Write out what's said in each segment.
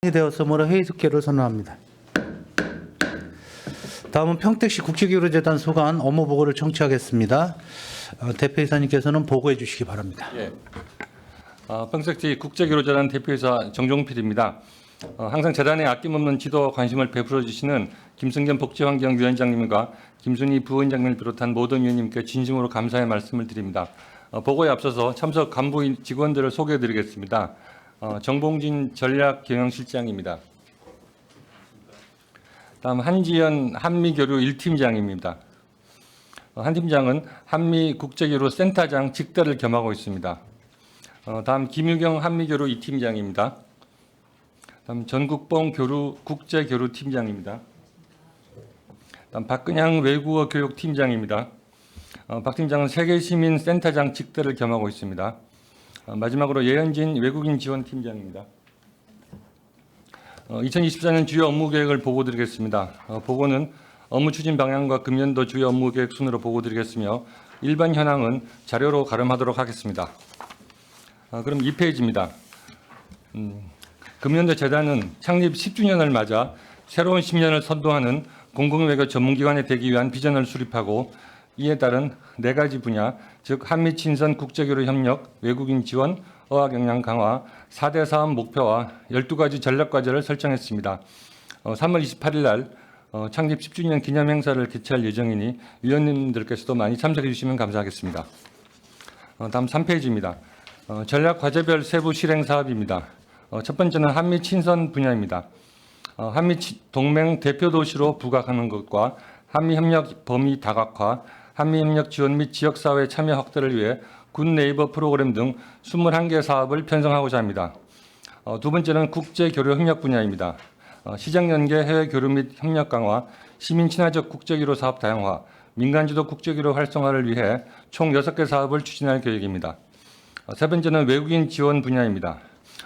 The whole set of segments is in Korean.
되었으므로 회의 특결을 선언합니다. 다음은 평택시 국제교류재단 소관 업무 보고를 청취하겠습니다. 대표이사님께서는 보고해 주시기 바랍니다. 예. 평택시 국제교류재단 대표이사 정종필입니다. 항상 재단에 아낌없는 지도와 관심을 베풀어 주시는 김승겸 복지환경위원장님과 김순희 부원장님을 비롯한 모든 위원님께 진심으로 감사의 말씀을 드립니다. 보고에 앞서서 참석 간부 직원들을 소개해 드리겠습니다. 정봉진 전략경영실장입니다. 다음 한지연 한미교류 1팀장입니다. 한 팀장은 한미국제교류센터장 직대를 겸하고 있습니다. 다음 김유경 한미교류 2팀장입니다. 다음 전국봉 국제교류팀장입니다. 다음 박근향 외국어 교육팀장입니다. 박 팀장은 세계시민센터장 직대를 겸하고 있습니다. 마지막으로 예현진 외국인 지원팀장입니다. 2024년 주요 업무 계획을 보고 드리겠습니다. 보고는 업무 추진 방향과 금년도 주요 업무 계획 순으로 보고 드리겠으며 일반 현황은 자료로 가름하도록 하겠습니다. 그럼 2페이지입니다. 금년도 재단은 창립 10주년을 맞아 새로운 10년을 선도하는 공공외교 전문기관이 되기 위한 비전을 수립하고 이에 따른 4가지 분야, 즉 한미 친선 국제교류 협력, 외국인 지원, 어학 역량 강화, 4대 사업 목표와 12가지 전략 과제를 설정했습니다. 3월 28일 날 창립 10주년 기념 행사를 개최할 예정이니 위원님들께서도 많이 참석해 주시면 감사하겠습니다. 다음 3페이지입니다. 전략 과제별 세부 실행 사업입니다. 첫 번째는 한미 친선 분야입니다. 한미 동맹 대표 도시로 부각하는 것과 한미 협력 범위 다각화, 한미 협력 지원 및 지역사회 참여 확대를 위해 군 네이버 프로그램 등 21개 사업을 편성하고자 합니다. 두 번째는 국제교류 협력 분야입니다. 시장 연계 해외 교류 및 협력 강화, 시민 친화적 국제교류 사업 다양화, 민간주도 국제교류 활성화를 위해 총 6개 사업을 추진할 계획입니다. 세 번째는 외국인 지원 분야입니다.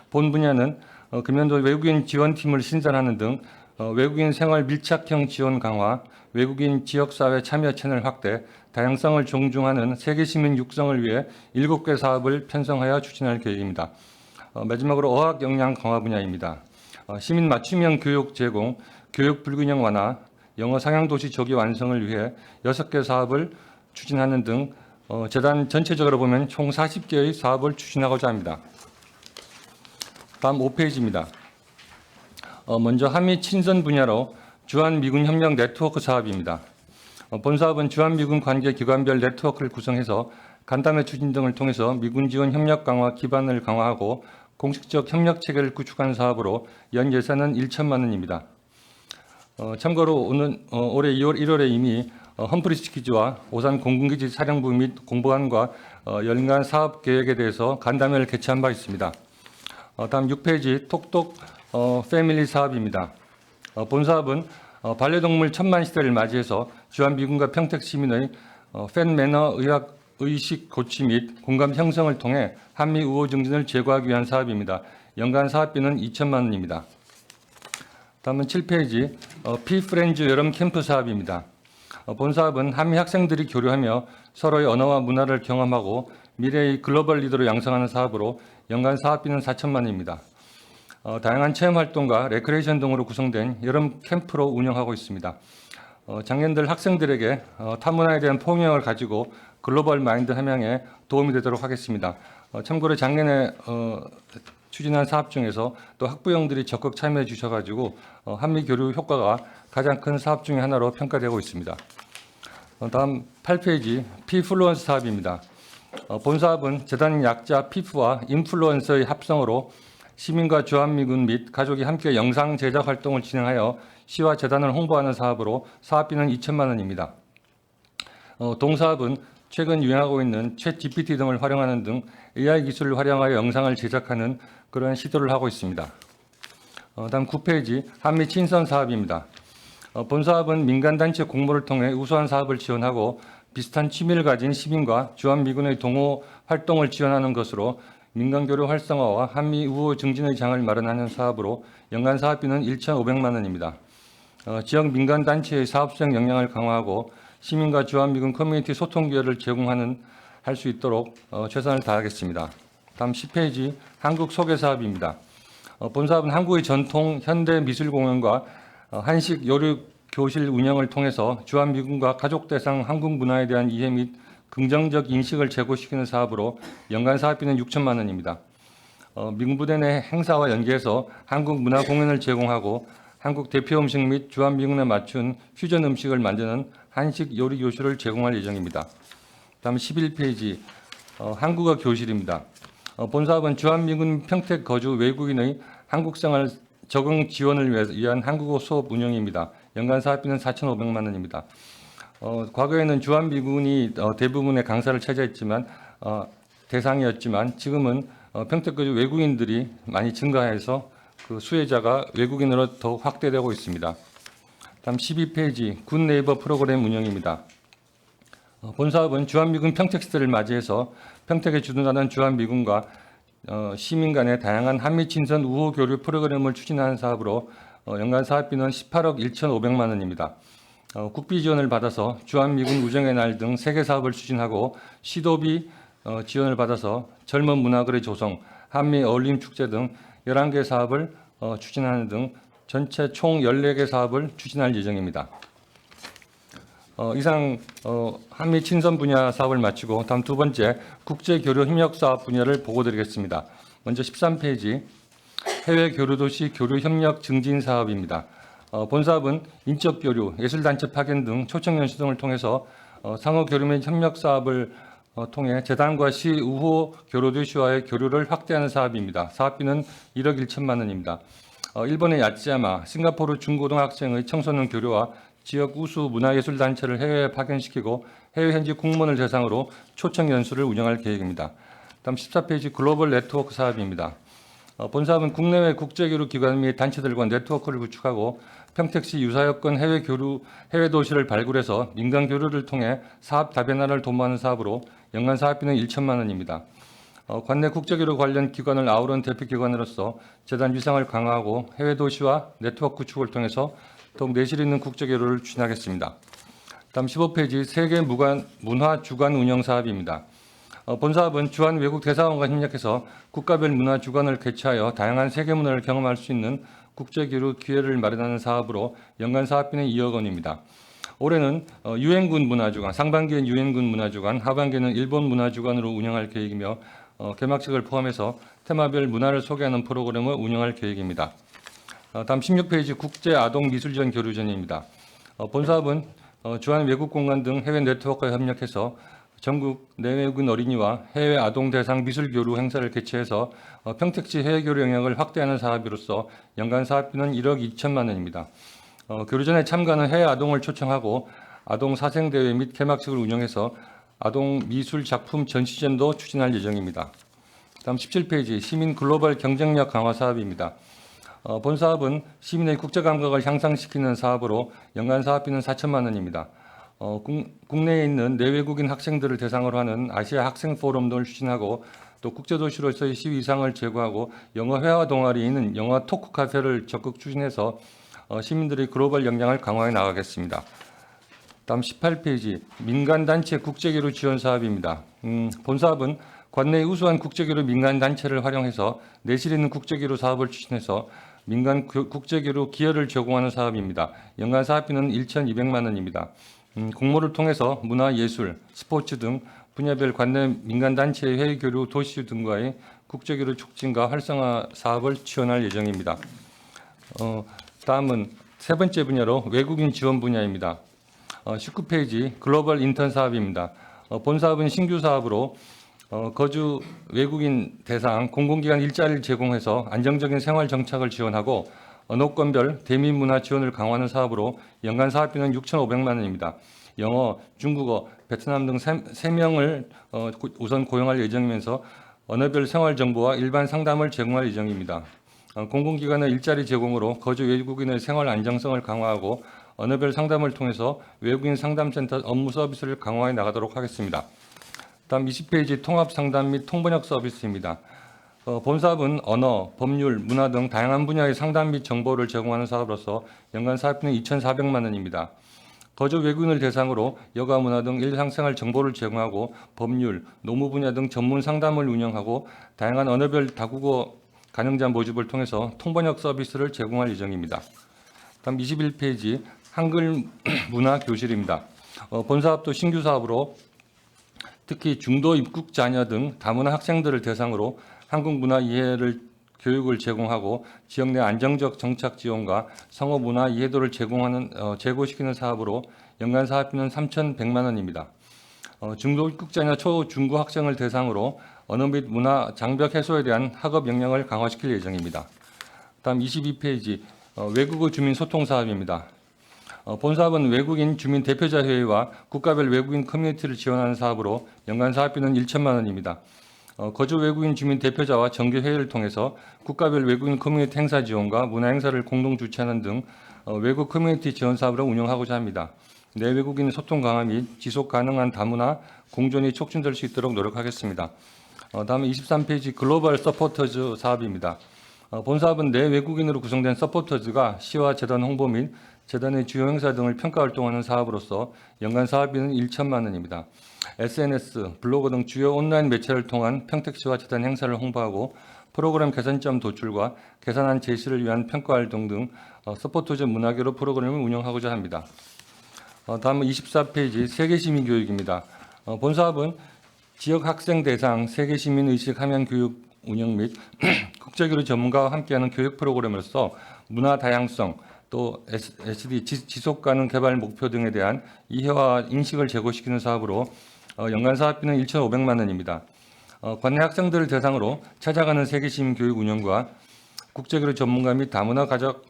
본 분야는 금년도 외국인 지원팀을 신설하는 등 외국인 생활 밀착형 지원 강화, 외국인 지역사회 참여 채널 확대, 다양성을 존중하는 세계시민 육성을 위해 7개 사업을 편성하여 추진할 계획입니다. 마지막으로 어학 역량 강화 분야입니다. 시민 맞춤형 교육 제공, 교육 불균형 완화, 영어 상향도시 조기 완성을 위해 6개 사업을 추진하는 등 재단 전체적으로 보면 총 40개의 사업을 추진하고자 합니다. 다음 5페이지입니다. 먼저 한미 친선 분야로 주한미군 협력 네트워크 사업입니다. 본 사업은 주한미군 관계 기관별 네트워크를 구성해서 간담회 추진 등을 통해서 미군 지원 협력 강화 기반을 강화하고 공식적 협력 체계를 구축하는 사업으로 연 예산은 1천만 원입니다. 참고로 올해 2월 1월에 이미 험프리스키즈와 오산 공군기지 사령부 및 공보관과 연간 사업 계획에 대해서 간담회를 개최한 바 있습니다. 다음 6페이지 톡톡 패밀리 사업입니다. 본 사업은 반려동물 1000만 시대를 맞이해서 주한미군과 평택 시민의 팬 매너 의식 고취 및 공감 형성을 통해 한미 우호 증진을 제고하기 위한 사업입니다. 연간 사업비는 2천만 원입니다. 다음은 7페이지 피프렌즈 여름 캠프 사업입니다. 본 사업은 한미 학생들이 교류하며 서로의 언어와 문화를 경험하고 미래의 글로벌 리더로 양성하는 사업으로 연간 사업비는 4천만 원입니다. 다양한 체험 활동과 레크레이션 등으로 구성된 여름 캠프로 운영하고 있습니다. 장년들 학생들에게 타문화에 대한 포용력을 가지고 글로벌 마인드 함양에 도움이 되도록 하겠습니다. 참고로 작년에 추진한 사업 중에서 또 학부형들이 적극 참여해 주셔가지고 한미 교류 효과가 가장 큰 사업 중에 하나로 평가되고 있습니다. 다음 8페이지 피플루언스 사업입니다. 본 사업은 재단 약자 피프와 인플루언서의 합성으로 시민과 주한미군 및 가족이 함께 영상 제작 활동을 진행하여 시와 재단을 홍보하는 사업으로 사업비는 2천만 원입니다. 동사업은 최근 유행하고 있는 챗 GPT 등을 활용하는 등 AI 기술을 활용하여 영상을 제작하는 그런 시도를 하고 있습니다. 다음 9페이지 한미 친선 사업입니다. 본 사업은 민간단체 공모를 통해 우수한 사업을 지원하고 비슷한 취미를 가진 시민과 주한미군의 동호 활동을 지원하는 것으로 민간교류 활성화와 한미 우호 증진의 장을 마련하는 사업으로 연간 사업비는 1,500만 원입니다. 지역 민간단체의 사업성 역량을 강화하고 시민과 주한미군 커뮤니티 소통 기회를 할 수 있도록 최선을 다하겠습니다. 다음 10페이지 한국 소개 사업입니다. 본사업은 한국의 전통 현대 미술공연과 한식 요리 교실 운영을 통해서 주한미군과 가족 대상 한국 문화에 대한 이해 및 긍정적 인식을 제고시키는 사업으로 연간 사업비는 6천만 원입니다. 미군부대 내 행사와 연계해서 한국 문화 공연을 제공하고 한국 대표 음식 및 주한미군에 맞춘 퓨전 음식을 만드는 한식 요리 교실을 제공할 예정입니다. 다음 11페이지 한국어 교실입니다. 본사업은 주한미군 평택 거주 외국인의 한국생활 적응 지원을 위한 한국어 수업 운영입니다. 연간 사업비는 4,500만 원입니다. 과거에는 주한미군이 대부분의 강사를 차지했지만 대상이었지만 지금은 평택 거주 외국인들이 많이 증가해서 그 수혜자가 외국인으로 더 확대되고 있습니다. 다음 12페이지 군 네이버 프로그램 운영입니다. 본사업은 주한미군 평택시대를 맞이해서 평택에 주둔하는 주한미군과 시민 간의 다양한 한미 친선 우호 교류 프로그램을 추진하는 사업으로 연간 사업비는 18억 1,500만 원입니다. 국비 지원을 받아서 주한미군 우정의 날 등 3개 사업을 추진하고 시도비 지원을 받아서 젊은 문화거리 조성, 한미 어울림 축제 등 11개 사업을 추진하는 등 전체 총 14개 사업을 추진할 예정입니다. 이상 한미 친선 분야 사업을 마치고 다음 두 번째 국제교류 협력 사업 분야를 보고드리겠습니다. 먼저 13페이지 해외 교류 도시 교류 협력 증진 사업입니다. 본 사업은 인적 교류, 예술단체 파견 등 초청 연수 등을 통해서 상호 교류 및 협력 사업을 통해 재단과 시 우호 교류도시와의 교류를 확대하는 사업입니다. 사업비는 1억 1천만 원입니다. 일본의 야찌야마, 싱가포르 중고등학생의 청소년 교류와 지역 우수 문화예술단체를 해외에 파견시키고 해외 현지 공무원을 대상으로 초청 연수를 운영할 계획입니다. 다음 14페이지 글로벌 네트워크 사업입니다. 본 사업은 국내외 국제교류 기관 및 단체들과 네트워크를 구축하고 평택시 유사여건 해외 도시를 발굴해서 민간 교류를 통해 사업 다변화를 도모하는 사업으로 연간 사업비는 1천만 원입니다. 관내 국제교류 관련 기관을 아우르는 대표기관으로서 재단 위상을 강화하고 해외 도시와 네트워크 구축을 통해서 더욱 내실 있는 국제교류를 추진하겠습니다. 다음 15페이지 세계 문화 주간 운영 사업입니다. 본 사업은 주한 외국 대사관과 협력해서 국가별 문화 주간을 개최하여 다양한 세계 문화를 경험할 수 있는 국제교류 기회를 마련하는 사업으로 연간 사업비는 2억 원입니다. 올해는 유엔군 문화주간, 상반기엔 유엔군 문화주간, 하반기에는 일본 문화주간으로 운영할 계획이며 개막식을 포함해서 테마별 문화를 소개하는 프로그램을 운영할 계획입니다. 다음 16페이지 국제아동미술전 교류전입니다. 본 사업은 주한 외국공간 등 해외 네트워크와 협력해서 전국 내외국인 어린이와 해외 아동 대상 미술교류 행사를 개최해서 평택시 해외교류 영역을 확대하는 사업으로서 연간 사업비는 1억 2천만 원입니다. 교류전에 참가하는 해외 아동을 초청하고 아동 사생대회 및 개막식을 운영해서 아동 미술 작품 전시전도 추진할 예정입니다. 다음 17페이지 시민 글로벌 경쟁력 강화 사업입니다. 본 사업은 시민의 국제 감각을 향상시키는 사업으로 연간 사업비는 4천만 원입니다. 국내에 있는 내외국인 학생들을 대상으로 하는 아시아 학생 포럼을 추진하고 또 국제도시로서의 시위상을 제고하고 영어 회화 동아리에 있는 영어 토크 카페를 적극 추진해서 시민들의 글로벌 역량을 강화해 나가겠습니다. 다음 18페이지 민간단체 국제교류 지원 사업입니다. 본 사업은 관내의 우수한 국제교류 민간단체를 활용해서 내실 있는 국제교류 사업을 추진해서 민간 국제교류 기여를 제공하는 사업입니다. 연간 사업비는 1,200만 원입니다. 공모를 통해서 문화, 예술, 스포츠 등 분야별 관내 민간단체의 해외교류 도시 등과의 국제교류 촉진과 활성화 사업을 지원할 예정입니다. 다음은 세 번째 분야로 외국인 지원 분야입니다. 19페이지 글로벌 인턴 사업입니다. 본 사업은 신규 사업으로 거주 외국인 대상 공공기관 일자리를 제공해서 안정적인 생활 정착을 지원하고 언어권별 대민문화 지원을 강화하는 사업으로 연간 사업비는 6,500만 원입니다. 영어, 중국어, 베트남 등 3명을 우선 고용할 예정이면서 언어별 생활 정보와 일반 상담을 제공할 예정입니다. 공공기관의 일자리 제공으로 거주 외국인의 생활 안정성을 강화하고 언어별 상담을 통해서 외국인 상담센터 업무 서비스를 강화해 나가도록 하겠습니다. 다음 20페이지 통합상담 및 통번역 서비스입니다. 본 사업은 언어, 법률, 문화 등 다양한 분야의 상담 및 정보를 제공하는 사업으로서 연간 사업비는 2,400만 원입니다. 거주 외국인을 대상으로 여가 문화 등 일상생활 정보를 제공하고 법률, 노무 분야 등 전문 상담을 운영하고 다양한 언어별 다국어 가능자 모집을 통해서 통번역 서비스를 제공할 예정입니다. 다음 21페이지 한글 문화 교실입니다. 본사업도 신규 사업으로 특히 중도 입국 자녀 등 다문화 학생들을 대상으로 한국 문화 이해를 교육을 제공하고 지역 내 안정적 정착 지원과 성어 문화 이해도를 제고시키는 사업으로 연간 사업비는 3,100만 원입니다. 중도 입국 자녀 초, 중고 학생을 대상으로 언어 및 문화 장벽 해소에 대한 학업 역량을 강화시킬 예정입니다. 다음 22페이지 외국어 주민 소통 사업입니다. 본사업은 외국인 주민 대표자 회의와 국가별 외국인 커뮤니티를 지원하는 사업으로 연간 사업비는 1천만 원입니다. 거주 외국인 주민 대표자와 정기 회의를 통해서 국가별 외국인 커뮤니티 행사 지원과 문화 행사를 공동 주최하는 등 외국 커뮤니티 지원 사업을 운영하고자 합니다. 내외국인 소통 강화 및 지속 가능한 다문화 공존이 촉진될 수 있도록 노력하겠습니다. 다음에 23페이지 글로벌 서포터즈 사업입니다. 본사업은 내외국인으로 구성된 서포터즈가 시와 재단 홍보 및 재단의 주요 행사 등을 평가 활동하는 사업으로서 연간 사업비는 1천만 원입니다. SNS, 블로그 등 주요 온라인 매체를 통한 평택시와 재단 행사를 홍보하고 프로그램 개선점 도출과 개선안 제시를 위한 평가 활동 등 서포터즈 문화교류 프로그램을 운영하고자 합니다. 다음은 24페이지 세계시민 교육입니다. 본사업은 지역 학생 대상 세계시민 의식 함양 교육 운영 및 국제교류 전문가와 함께하는 교육 프로그램으로서 문화 다양성 또 SD 지속가능 개발 목표 등에 대한 이해와 인식을 제고시키는 사업으로 연간 사업비는 1,500만 원입니다. 관내 학생들을 대상으로 찾아가는 세계시민 교육 운영과 국제교류 전문가 및 다문화 가족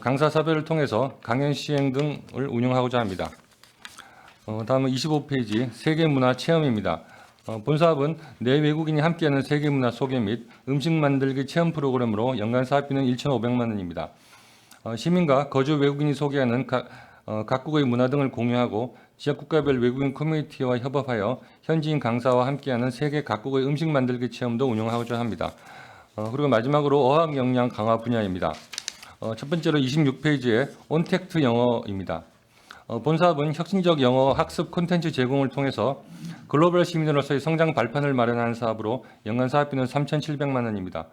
강사 섭외를 통해서 강연 시행 등을 운영하고자 합니다. 다음은 25페이지 세계문화 체험입니다. 본사업은 내외국인이 함께하는 세계문화 소개 및 음식 만들기 체험 프로그램으로 연간 사업비는 1,500만 원입니다. 시민과 거주 외국인이 소개하는 각국의 문화 등을 공유하고 지역 국가별 외국인 커뮤니티와 협업하여 현지인 강사와 함께하는 세계 각국의 음식 만들기 체험도 운영하고자 합니다. 그리고 마지막으로 어학 역량 강화 분야입니다. 첫 번째로 26페이지에 온택트 영어입니다. 본사업은 혁신적 영어 학습 콘텐츠 제공을 통해서 글로벌 시민으로서의 성장 발판을 마련하는 사업으로 연간 사업비는 3,700만 원입니다.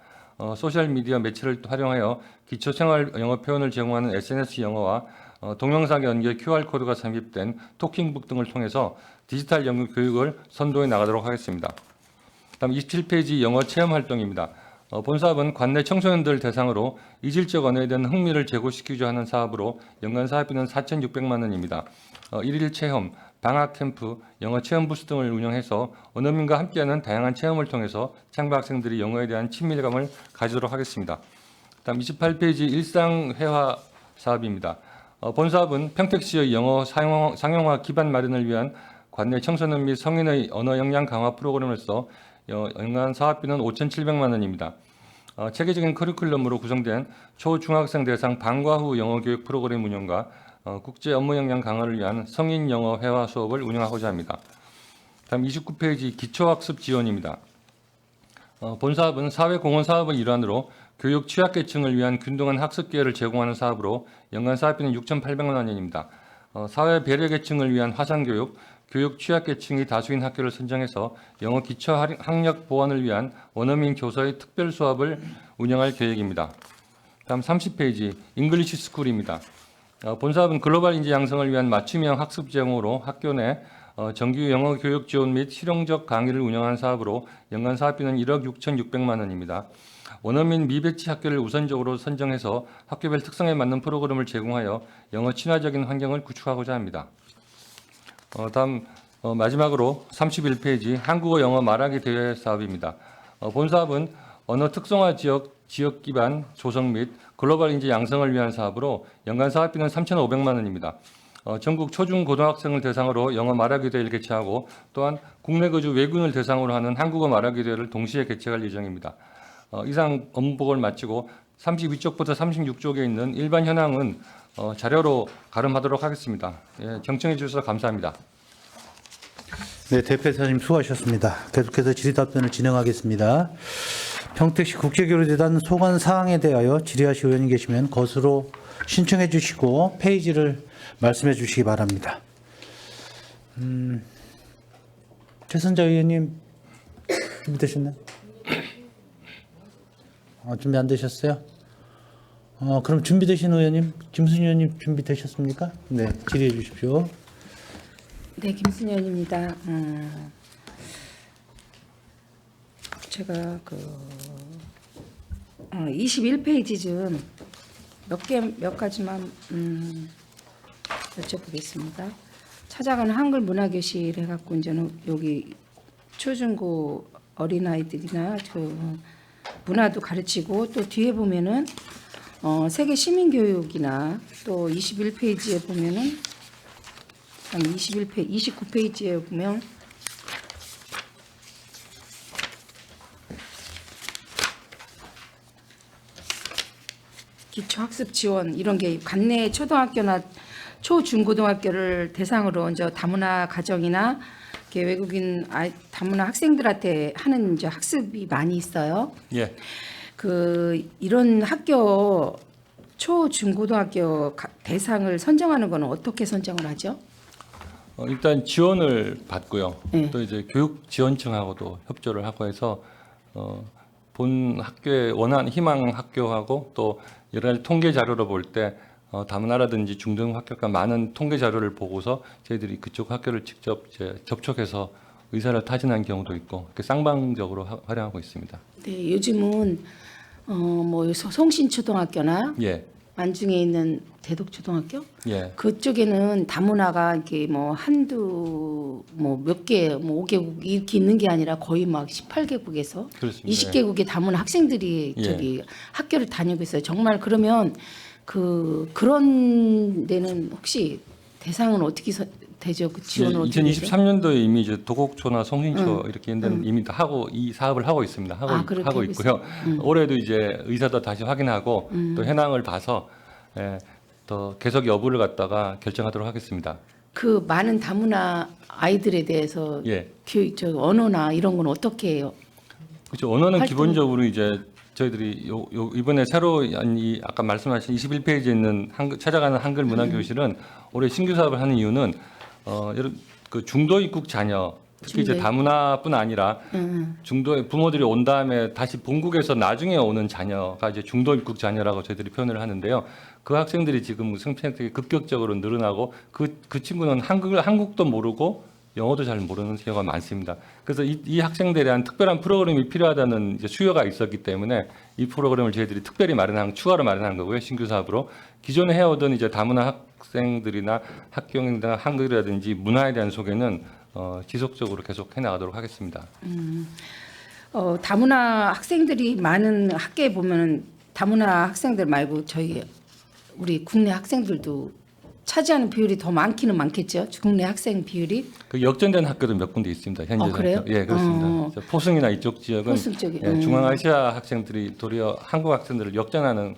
소셜미디어 매체를 활용하여 기초생활 영어 표현을 제공하는 SNS 영어와 동영상 연계 QR코드가 삽입된 토킹북 등을 통해서 디지털 영어 교육을 선도해 나가도록 하겠습니다. 다음 27페이지 영어 체험 활동입니다. 본사업은 관내 청소년들 대상으로 이질적 언어에 대한 흥미를 제고시키자 하는 사업으로 연간 사업비는 4,600만 원입니다. 일일 체험, 방학 캠프, 영어 체험 부스 등을 운영해서 원어민과 함께하는 다양한 체험을 통해서 창부 학생들이 영어에 대한 친밀감을 가지도록 하겠습니다. 다음 28페이지 일상회화 사업입니다. 본사업은 평택시의 영어 상용화 기반 마련을 위한 관내 청소년 및 성인의 언어 역량 강화 프로그램으로서 연간 사업비는 5,700만 원입니다. 체계적인 커리큘럼으로 구성된 초중학생 대상 방과 후 영어 교육 프로그램 운영과 국제 업무 역량 강화를 위한 성인 영어 회화 수업을 운영하고자 합니다. 다음 29페이지 기초학습 지원입니다. 본사업은 사회공헌 사업의 일환으로 교육 취약계층을 위한 균등한 학습 기회를 제공하는 사업으로 연간 사업비는 6,800만 원입니다. 사회 배려계층을 위한 화상교육, 교육 취약계층이 다수인 학교를 선정해서 영어 기초 학력 보완을 위한 원어민 교사의 특별 수업을 운영할 계획입니다. 다음 30페이지 잉글리시 스쿨입니다. 본사업은 글로벌 인재 양성을 위한 맞춤형 학습 제공으로 학교 내 정규 영어 교육 지원 및 실용적 강의를 운영하는 사업으로 연간 사업비는 1억 6,600만 원입니다. 원어민 미배치 학교를 우선적으로 선정해서 학교별 특성에 맞는 프로그램을 제공하여 영어 친화적인 환경을 구축하고자 합니다. 다음 마지막으로 31페이지 한국어 영어 말하기 대회 사업입니다. 본사업은 언어 특성화 지역 기반 조성 및 글로벌 인재 양성을 위한 사업으로 연간 사업비는 3,500만 원입니다. 전국 초중 고등학생을 대상으로 영어 말하기 대회를 개최하고 또한 국내 거주 외국인을 대상으로 하는 한국어 말하기 대회를 동시에 개최할 예정입니다. 이상 업무보고를 마치고 32쪽부터 36쪽에 있는 일반 현황은 자료로 가름하도록 하겠습니다. 예, 경청해 주셔서 감사합니다. 네, 대표이사님 수고하셨습니다. 계속해서 질의답변을 진행하겠습니다. 평택시 국제교류재단 소관 사항에 대하여 질의하실 의원이 계시면 것으로 신청해 주시고 페이지를 말씀해 주시기 바랍니다. 최선자 의원님 준비되셨나요? 준비 안 되셨어요? 그럼 준비되신 의원님, 김순희 의원님 준비되셨습니까? 네, 질의해 주십시오. 네, 김순희 의원입니다. 제가 21페이지 좀 몇 가지만 여쭤보겠습니다. 찾아가는 한글 문화교실 해갖고 이제는 여기 초중고 어린아이들이나 그 문화도 가르치고 또 뒤에 보면은 세계 시민교육이나 또 21페이지에 보면은 아니 29페이지에 보면 기초학습 지원 이런 게 관내 초등학교나 초중고등학교를 대상으로 이제 다문화 가정이나 이렇게 외국인 다문화 학생들한테 하는 이제 학습이 많이 있어요. 예. 이런 학교 초중고등학교 대상을 선정하는 거는 어떻게 선정을 하죠? 일단 지원을 받고요. 네. 또 이제 교육지원청하고도 협조를 하고 해서 본 학교의 희망 학교하고 또 여러 가지 통계 자료로 볼 때 다문화라든지 중등 학교가 많은 통계 자료를 보고서 저희들이 그쪽 학교를 직접 이제 접촉해서 의사를 타진한 경우도 있고 이렇게 쌍방적으로 활용하고 있습니다. 네, 요즘은 뭐 송신초등학교나 예, 만중에 있는 대덕초등학교 예, 그쪽에는 다문화가 이렇게 뭐 한두 뭐 몇 개, 뭐 5개국 이렇게 있는 게 아니라 거의 막 18개국에서 그렇습니다. 20개국의 다문화 학생들이 예. 저기 학교를 다니고 있어요. 정말 그러면 그런 데는 혹시 대상은 어떻게 되죠? 그 지원은 어떻게 되죠? 2023년도에 이미 이제 도곡초나 송신초 이렇게 있는 데는 이미 다 하고 이 사업을 하고 있습니다. 그렇게 하고 하고 있고요. 올해도 이제 의사도 다시 확인하고 또 현황을 봐서 더 계속 여부를 갖다가 결정하도록 하겠습니다. 그 많은 다문화 아이들에 대해서 예. 언어나 이런 건 어떻게 해요? 그렇죠. 언어는 활동- 기본적으로 이제 저희들이 이번에 새로 이 아까 말씀하신 21페이지에 있는 찾아가는 한글 문화 교실은 올해 신규 사업을 하는 이유는 그 중도 입국 자녀 특히 이제 중도 다문화뿐 아니라 중도에 부모들이 온 다음에 다시 본국에서 나중에 오는 자녀가 이제 중도 입국 자녀라고 저희들이 표현을 하는데요. 그 학생들이 지금 생태계 급격적으로 늘어나고 그 친구는 한국도 모르고 영어도 잘 모르는 경우가 많습니다. 그래서 이 학생들에 대한 특별한 프로그램이 필요하다는 이제 수요가 있었기 때문에 이 프로그램을 저희들이 특별히 추가로 마련한 거고요. 신규 사업으로 기존에 해오던 이제 다문화 학생들이나 학교나 한글이라든지 문화에 대한 소개는 지속적으로 계속 해나가도록 하겠습니다. 다문화 학생들이 많은 학교에 보면은 다문화 학생들 말고 우리 국내 학생들도 차지하는 비율이 더 많기는 많겠죠. 국내 학생 비율이. 그 역전된 학교도 몇 군데 있습니다. 현재 그래요? 예, 그렇습니다. 포승이나 이쪽 지역은 포승 쪽에, 중앙아시아 학생들이 도리어 한국 학생들을 역전하는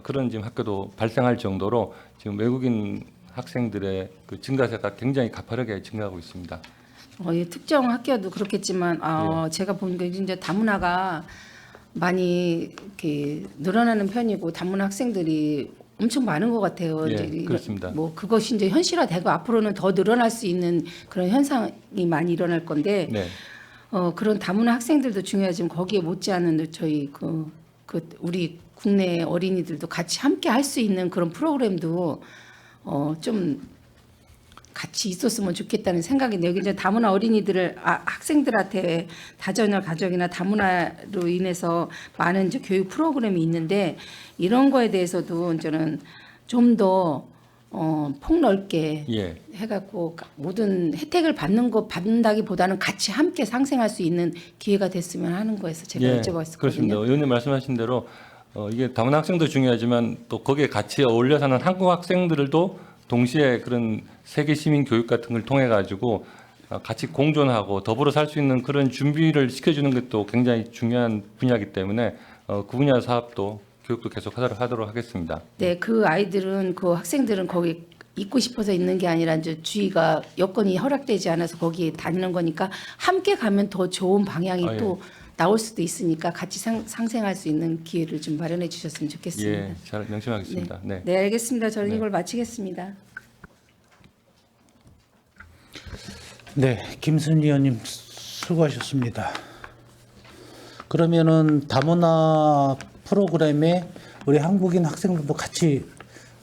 그런 지금 학교도 발생할 정도로 지금 외국인 학생들의 그 증가세가 굉장히 가파르게 증가하고 있습니다. 이 특정 학교도 그렇겠지만 제가 본 게 이제 다문화가 많이 이렇게 늘어나는 편이고 다문화 학생들이 엄청 많은 것 같아요. 예, 이제 그렇습니다. 뭐 그것이 이제 현실화되고 앞으로는 더 늘어날 수 있는 그런 현상이 많이 일어날 건데 네. 그런 다문화 학생들도 중요하지만 거기에 못지않은 저희 우리 국내 어린이들도 같이 함께 할 수 있는 그런 프로그램도 좀 같이 있었으면 좋겠다는 생각인데 여기 이제 다문화 어린이들을 학생들한테 다자녀 가족이나 다문화로 인해서 많은 이제 교육 프로그램이 있는데 이런 거에 대해서도 이제는 좀 더 폭넓게 예. 해갖고 모든 혜택을 받는다기보다는 같이 함께 상생할 수 있는 기회가 됐으면 하는 거에서 제가 여쭤봤었거든요. 그렇습니다. 의원님 말씀하신 대로 이게 다문화 학생도 중요하지만 또 거기에 같이 어울려 사는 한국 학생들도 동시에 그런 세계 시민 교육 같은 걸 통해 가지고 같이 공존하고 더불어 살 수 있는 그런 준비를 시켜주는 것도 굉장히 중요한 분야이기 때문에 그 분야 사업도 교육도 계속 하도록 하겠습니다. 네, 그 학생들은 거기 있고 싶어서 있는 게 아니라 이제 주위가 여건이 허락되지 않아서 거기에 다니는 거니까 함께 가면 더 좋은 방향이 또 나올 수도 있으니까 같이 상생할 수 있는 기회를 좀 마련해 주셨으면 좋겠습니다. 예, 잘 명심하겠습니다. 네. 네, 알겠습니다. 저는 이걸 마치겠습니다. 네, 김순희 의원님 수고하셨습니다. 그러면은 다문화 프로그램에 우리 한국인 학생들도 같이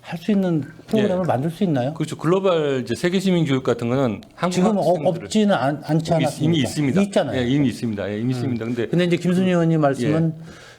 할 수 있는 프로그램을 만들 수 있나요? 그렇죠. 글로벌 이제 세계 시민 교육 같은 거는 한국 지금 학생들을 없지는 않지 않았습니까? 이미 있습니다. 있잖아요. 예, 이미 있습니다. 예, 이미 있습니다. 근데 근데 이제 김순희 의원님 말씀은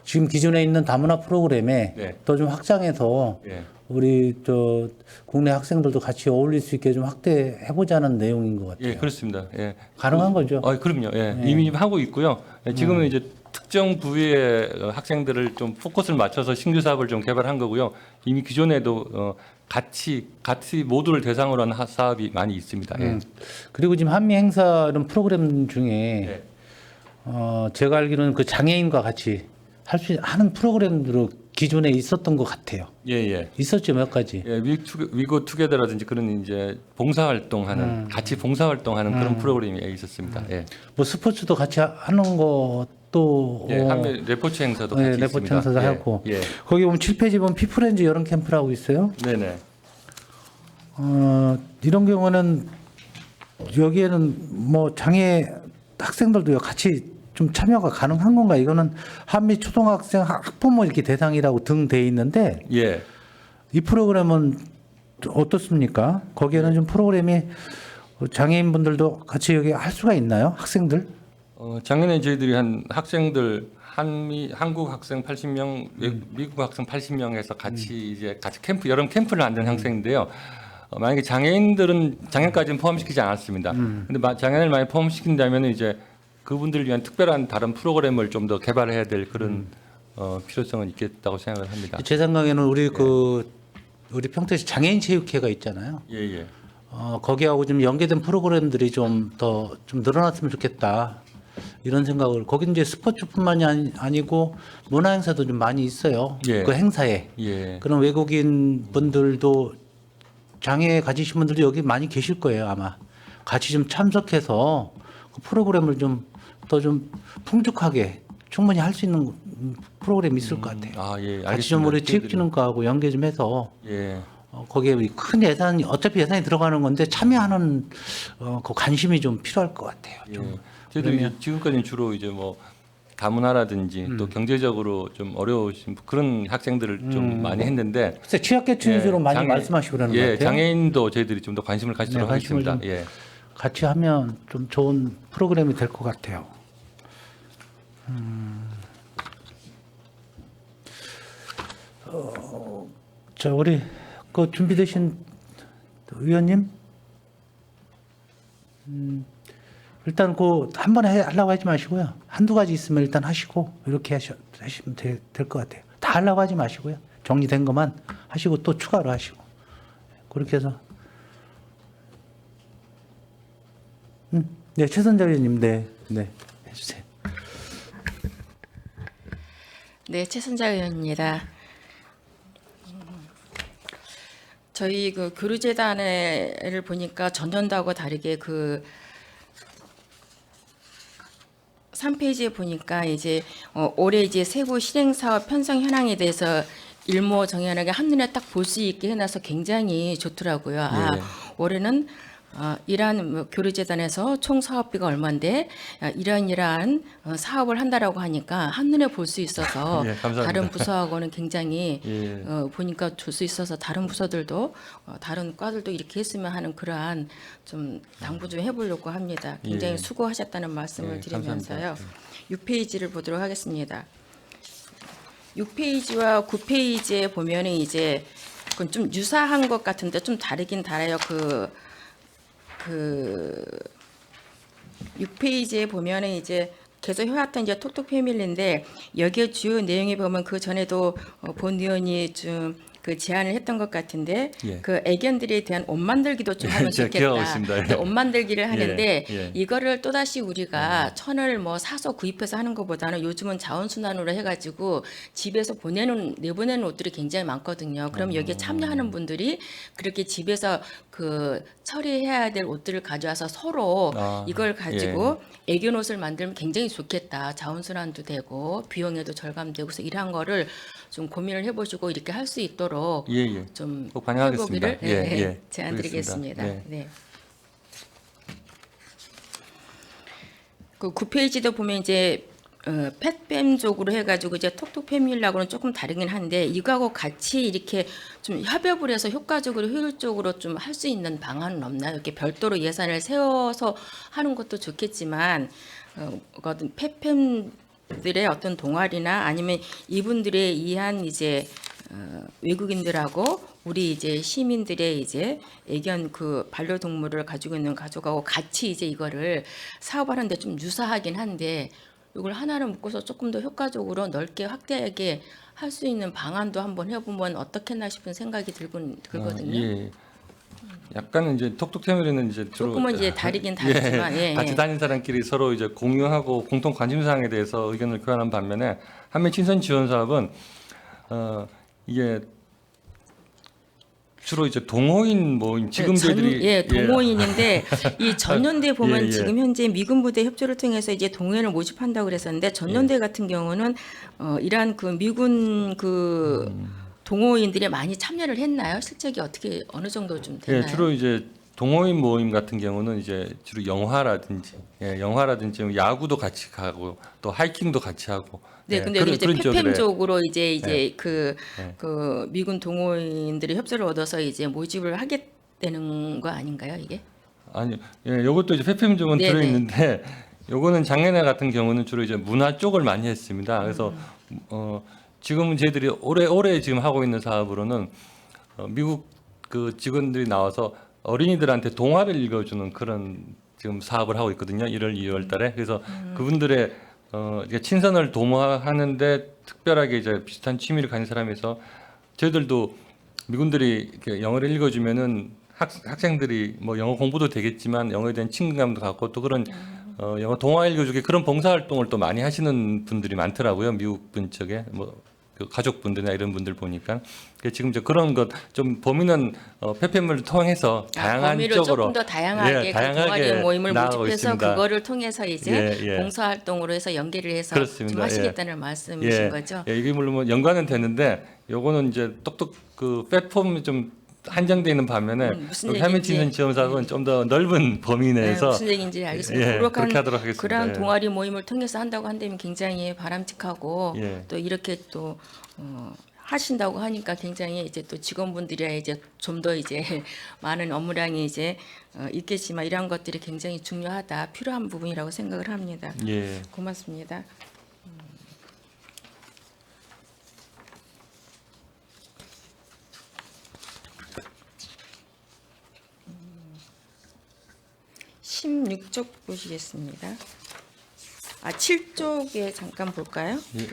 지금 기존에 있는 다문화 프로그램에 네. 더 좀 확장해서 예. 우리 저 국내 학생들도 같이 어울릴 수 있게 좀 확대해 보자는 내용인 것 같아요. 예, 그렇습니다. 예. 가능한 거죠? 그럼요. 예. 이미 하고 있고요. 예, 지금은 이제 특정 부위의 학생들을 좀 포커스를 맞춰서 신규 사업을 좀 개발한 거고요. 이미 기존에도 같이 모두를 대상으로 한 사업이 많이 있습니다. 예. 그리고 지금 한미 행사 이런 프로그램 중에 예. 제가 알기로는 그 장애인과 같이 하는 프로그램으로 기존에 있었던 것 같아요. 예, 예. 있었죠, 몇 가지. 예, 위고 투게더라든지 그런 이제 봉사활동하는 같이 봉사활동하는 그런 프로그램이 있었습니다. 예. 뭐 스포츠도 같이 하는 것도 예, 한미 레포츠 행사도 같이 있습니다. 레포츠 행사도 예, 하고 예. 거기 보면 7페이지 보면 피프렌즈 여름 캠프라고 있어요. 네네. 이런 경우는 여기에는 뭐 장애 학생들도 같이 좀 참여가 가능한 건가? 이거는 한미 초등학생 학부모 이렇게 대상이라고 등돼 있는데 예. 이 프로그램은 어떻습니까? 거기에는 좀 프로그램이 장애인분들도 같이 여기 할 수가 있나요? 학생들? 작년에 저희들이 한 학생들 한국 학생 80명, 미국 학생 80명에서 같이 캠프 여름 캠프를 만든 학생인데요. 만약에 장애인들은 장애까지는 포함시키지 않았습니다. 근데 장애인을 많이 포함시킨다면 이제 그분들을 위한 특별한 다른 프로그램을 좀 더 개발해야 될 그런 필요성은 있겠다고 생각을 합니다. 제 생각에는 우리 평택시 장애인 체육회가 있잖아요. 예, 예. 거기하고 좀 연계된 프로그램들이 좀 늘어났으면 좋겠다. 이런 생각을 거기 이제 스포츠뿐만이 아니고 문화 행사도 좀 많이 있어요. 예. 그 행사에 예. 그런 외국인 분들도 장애 가지신 분들도 여기 많이 계실 거예요 아마. 같이 좀 참석해서 그 프로그램을 좀 더 좀 풍족하게 충분히 할 수 있는 프로그램이 있을 것 같아요. 아, 예. 같이 좀 우리 체육진흥과하고 연계 좀 해서 예. 거기에 큰 예산이 어차피 예산이 들어가는 건데 참여하는 그 관심이 좀 필요할 것 같아요. 좀. 저희들이 지금까지는 주로 이제 뭐 다문화라든지 또 경제적으로 좀 어려우신 그런 학생들을 좀 많이 했는데 글쎄 취약계층 위주로 많이 말씀하시고 그러는 것 같아요. 장애인도 저희들이 좀 더 관심을 가지도록 관심을 하겠습니다. 좀 예. 같이 하면 좀 좋은 프로그램이 될 것 같아요. 자, 우리 그 준비되신 의원님, 일단 그 한 번에 하려고 하지 마시고요. 한두 가지 있으면 일단 하시고 이렇게 하시면 될 것 같아요. 다 하려고 하지 마시고요. 정리된 것만 하시고 또 추가로 하시고 그렇게 해서. 네, 최선자 의원님, 네, 해주세요. 네, 최선자 의원입니다. 저희 그 교류재단을 보니까 전년도하고 다르게 그 3페이지에 보니까 이제 올해 이제 세부 실행 사업 편성 현황에 대해서 일모 정연하게 한눈에 딱 볼 수 있게 해놔서 굉장히 좋더라고요. 아, 예. 올해는 이러한 뭐 교류재단에서 총 사업비가 얼마인데 이러한 사업을 한다라고 하니까 한눈에 볼 수 있어서 예, 감사합니다. 다른 부서하고는 굉장히 예. 보니까 줄 수 있어서 다른 부서들도 다른 과들도 이렇게 했으면 하는 그러한 좀 당부 좀 해보려고 합니다. 굉장히 예. 수고하셨다는 말씀을 예, 드리면서요. 감사합니다. 6페이지를 보도록 하겠습니다. 6페이지와 9페이지에 보면은 이제 그건 좀 유사한 것 같은데 좀 다르긴 달라요. 그 6페이지에 보면은 이제 계속 해왔던 이제 톡톡 패밀리인데 여기에 주요 내용에 보면 그 전에도 본 의원이 좀 그 제안을 했던 것 같은데 예. 그 애견들에 대한 옷 만들기도 좀 하면 제가 기억하고 있습니다. 좋겠다. 예. 옷 만들기를 하는데 예. 이거를 또 다시 우리가 천을 뭐 사서 구입해서 하는 것보다는 요즘은 자원순환으로 해가지고 집에서 내보내는 옷들이 굉장히 많거든요. 그럼 여기에 참여하는 분들이 그렇게 집에서 그 처리해야 될 옷들을 가져와서 서로 이걸 가지고 애견 옷을 만들면 굉장히 좋겠다. 자원순환도 되고 비용에도 절감되고 그래서 이러한 거를 좀 고민을 해보시고 이렇게 할 수 있도록 예. 좀 꼭 반영하겠습니다. 해보기를 제안드리겠습니다. 그러겠습니다. 네. 그 9페이지도 보면 이제 펫뱀 쪽으로 해가지고 이제 톡톡 패밀리하고는 조금 다르긴 한데 이거하고 같이 이렇게 좀 협업을 해서 효과적으로 효율적으로 좀 할 수 있는 방안은 없나요? 이렇게 별도로 예산을 세워서 하는 것도 좋겠지만 어떤 펫뱀들의 어떤 동아리나 아니면 이분들에 의한 이제 외국인들하고 우리 이제 시민들의 이제 애견 그 반려동물을 가지고 있는 가족하고 같이 이제 이거를 사업하는데 좀 유사하긴 한데 이걸 하나를 묶어서 조금 더 효과적으로 넓게 확대하게 할 수 있는 방안도 한번 해보면 어떻겠나 싶은 생각이 들거든요. 예. 약간은 이제 톡톡 패밀리는 이제 주로 조금은 이제 다르긴 다르지만 예, 같이 예. 다니는 사람끼리 서로 이제 공유하고 공통 관심 사항에 대해서 의견을 교환하는 반면에 한미 친선 지원 사업은 이게 주로 이제 동호인 모임 지금 저희들이 동호인인데 이 전년대 보면 예. 지금 현재 미군 부대 협조를 통해서 이제 동호인을 모집한다고 그랬었는데 전년대 같은 경우는 이러한 그 미군 그 동호인들이 많이 참여를 했나요? 실적이 어떻게 어느 정도 좀 되나요? 예, 주로 이제 동호인 모임 같은 경우는 이제 주로 영화라든지 야구도 같이 가고 또 하이킹도 같이 하고. 네, 예, 근데 여기 이제 그런 펫팸 쪽으로 쪽으로 이제 예. 그 미군 동호인들이 협조를 얻어서 이제 모집을 하게 되는 거 아닌가요, 이게? 아니, 예, 요것도 이제 폐팸 쪽은 네네. 들어 있는데 요거는 작년에 같은 경우는 주로 이제 문화 쪽을 많이 했습니다. 그래서 지금은 저희들이 올해 지금 하고 있는 사업으로는 미국 그 직원들이 나와서 어린이들한테 동화를 읽어주는 그런 지금 사업을 하고 있거든요. 1월, 2월 달에. 그래서 그분들의 이게 친선을 도모하는데 특별하게 이제 비슷한 취미를 가진 사람에서 저희들도 미군들이 이렇게 영어를 읽어주면은 학생들이 뭐 영어 공부도 되겠지만 영어에 대한 친근감도 갖고 또 그런 영어 동화 읽어주기 그런 봉사활동을 또 많이 하시는 분들이 많더라고요. 미국 분 쪽에 그 가족분들이나 이런 분들 보니까 지금 이제 그런 것 좀 범위는 폐폐물을 통해서 다양한 범위를 쪽으로 조금 더 다양하게 그 동아리 모임을 나아가고 모집해서 있습니다. 그거를 통해서 이제 예. 봉사활동으로 해서 연계를 해서 그렇습니다. 좀 하시겠다는 말씀이신 거죠? 예, 이게 물론 뭐 연관은 되는데 요거는 이제 똑똑 그 플랫폼이 좀 한정되어 있는 반면에 무슨 여기 얘기인지. 해미치는 지원 사업은 좀 더 넓은 범위 내에서 무슨 얘기인지 알겠습니다. 예, 그렇게 하도록 하겠습니다. 그러한 예. 동아리 모임을 통해서 한다고 한다면 굉장히 바람직하고 예. 또 이렇게 또 하신다고 하니까 굉장히 이제 또 직원분들이 이제 좀 더 이제 많은 업무량이 이제 있겠지만 이러한 것들이 굉장히 중요하다, 필요한 부분이라고 생각을 합니다. 예. 고맙습니다. 16쪽 보시겠습니다. 7쪽에 잠깐 볼까요? 예.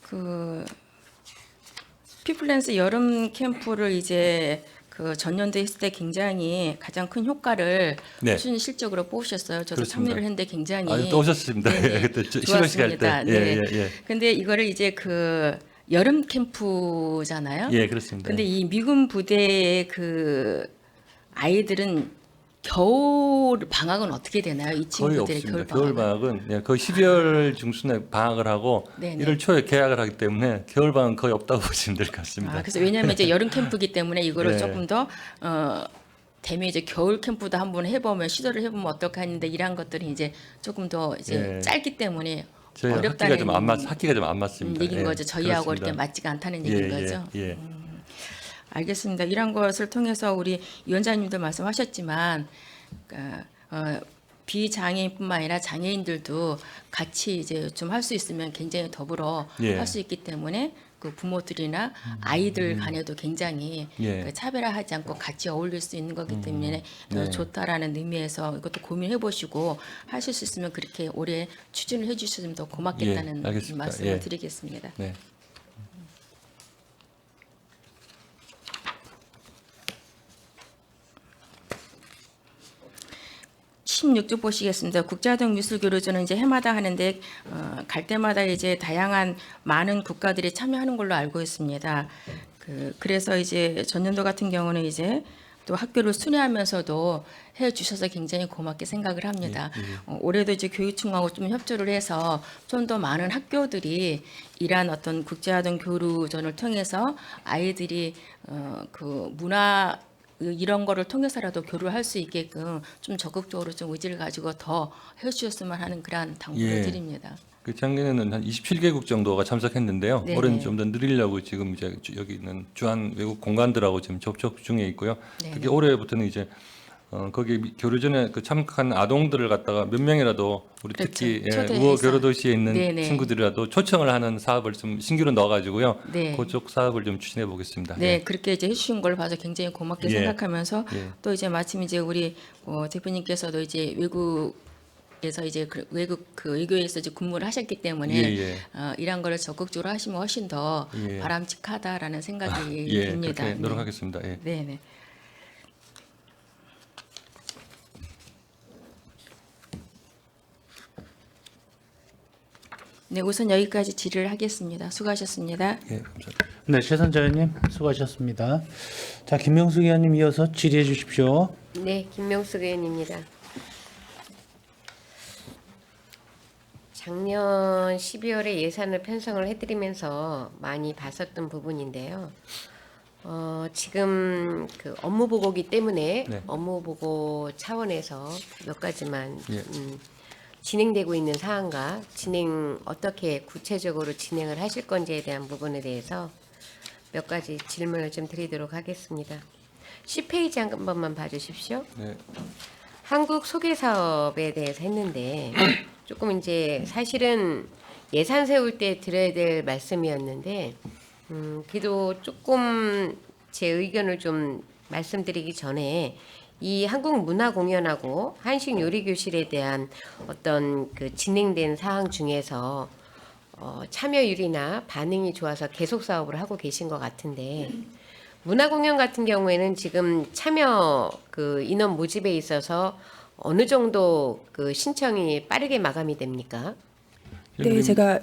그 피플랜스 여름 캠프를 이제 그 전년도에 했을 때 굉장히 가장 큰 효과를 네. 실적으로 뽑으셨어요. 저도 그렇습니다. 참여를 했는데 굉장히 아, 또 오셨습니다. 네네, 그때 실험식 할 때. 좋았습니다. 예, 네. 예. 근데 이거를 이제 그 여름 캠프잖아요. 예, 그렇습니다. 근데 이 미군 부대의 그 아이들은 겨울 방학은 어떻게 되나요? 이 거의 친구들의 없습니다. 겨울 겨울 방학은? 방학은 거의 12월 중순에 방학을 하고 네네. 1월 초에 개학을 하기 때문에 겨울 방학은 거의 없다고 보시면 될 것 같습니다. 그래서 왜냐하면 이제 여름 캠프기 때문에 이거를 예. 조금 더 되면 이제 겨울 캠프도 한번 해보면 시도를 해보면 어떨까 했는데 이러한 것들이 이제 조금 더 이제 예. 짧기 때문에 저희 어렵다는 학기가 좀 안 맞습니다. 얘기인 예, 거죠. 저희하고 그렇습니다. 이렇게 맞지가 않다는 얘기인 거죠. 예. 알겠습니다. 이런 것을 통해서 우리 위원장님도 말씀하셨지만 그러니까, 비장애인뿐만 아니라 장애인들도 같이 이제 좀 할 수 있으면 굉장히 더불어 예. 할 수 있기 때문에 그 부모들이나 아이들 간에도 굉장히 예. 그 차별화하지 않고 같이 어울릴 수 있는 거기 때문에 네. 좋다라는 의미에서 이것도 고민해 보시고 하실 수 있으면 그렇게 올해 추진을 해주시면 더 고맙겠다는 예, 알겠습니다. 말씀을 예. 드리겠습니다. 네. 16조 보시겠습니다. 국제화동 미술교류전은 이제 해마다 하는데 갈 때마다 이제 다양한 많은 국가들이 참여하는 걸로 알고 있습니다. 그래서 이제 전년도 같은 경우는 이제 또 학교를 순회하면서도 해 주셔서 굉장히 고맙게 생각을 합니다. 올해도 이제 교육청하고 좀 협조를 해서 좀 더 많은 학교들이 이러한 어떤 국제화동 교류전을 통해서 아이들이 그 문화 이런 거를 통해서라도 교류를 할 수 있게끔 좀 적극적으로 좀 의지를 가지고 더 해주셨으면 하는 그런 당부를 예. 드립니다. 그 작년에는 한 27개국 정도가 참석했는데요. 네네. 올해는 좀 더 늘리려고 지금 이제 여기 있는 주한 외국 공관들하고 지금 접촉 중에 있고요. 네네. 특히 올해부터는 이제 거기 교류전에 그 참석한 아동들을 갖다가 몇 명이라도 우리 그렇죠. 특히 초대해서. 우호 교류도시에 있는 네네. 친구들이라도 초청을 하는 사업을 좀 신규로 넣어가지고요. 네. 그쪽 사업을 좀 추진해 보겠습니다. 네, 그렇게 이제 해주신 걸 봐서 굉장히 고맙게 예. 생각하면서 예. 또 이제 마침 이제 우리 대표님께서도 이제 외국에서 이제 외국 그 외교에서 이제 근무를 하셨기 때문에 예. 이런 거를 적극적으로 하시면 훨씬 더 예. 바람직하다라는 생각이 예, 듭니다. 그렇게 노력하겠습니다. 예. 네, 네. 네, 우선 여기까지 질의를 하겠습니다. 수고하셨습니다. 예, 감사합니다. 네, 최선자 의원님 수고하셨습니다. 자, 김명숙 의원님 이어서 질의해 주십시오. 네, 김명숙 의원입니다. 작년 12월에 예산을 편성을 해드리면서 많이 봤었던 부분인데요. 지금 그 업무 보고기 때문에 네. 업무 보고 차원에서 몇 가지만 예. 진행되고 있는 사안과 어떻게 구체적으로 진행을 하실 건지에 대한 부분에 대해서 몇 가지 질문을 좀 드리도록 하겠습니다. 10페이지 한 번만 봐주십시오. 네. 한국 소개 사업에 대해서 했는데 조금 이제 사실은 예산 세울 때 드려야 될 말씀이었는데 그래도 조금 제 의견을 좀 말씀드리기 전에 이 한국 문화 공연하고 한식 요리 교실에 대한 어떤 그 진행된 사항 중에서 참여율이나 반응이 좋아서 계속 사업을 하고 계신 것 같은데 문화 공연 같은 경우에는 지금 참여 그 인원 모집에 있어서 어느 정도 그 신청이 빠르게 마감이 됩니까? 네, 제가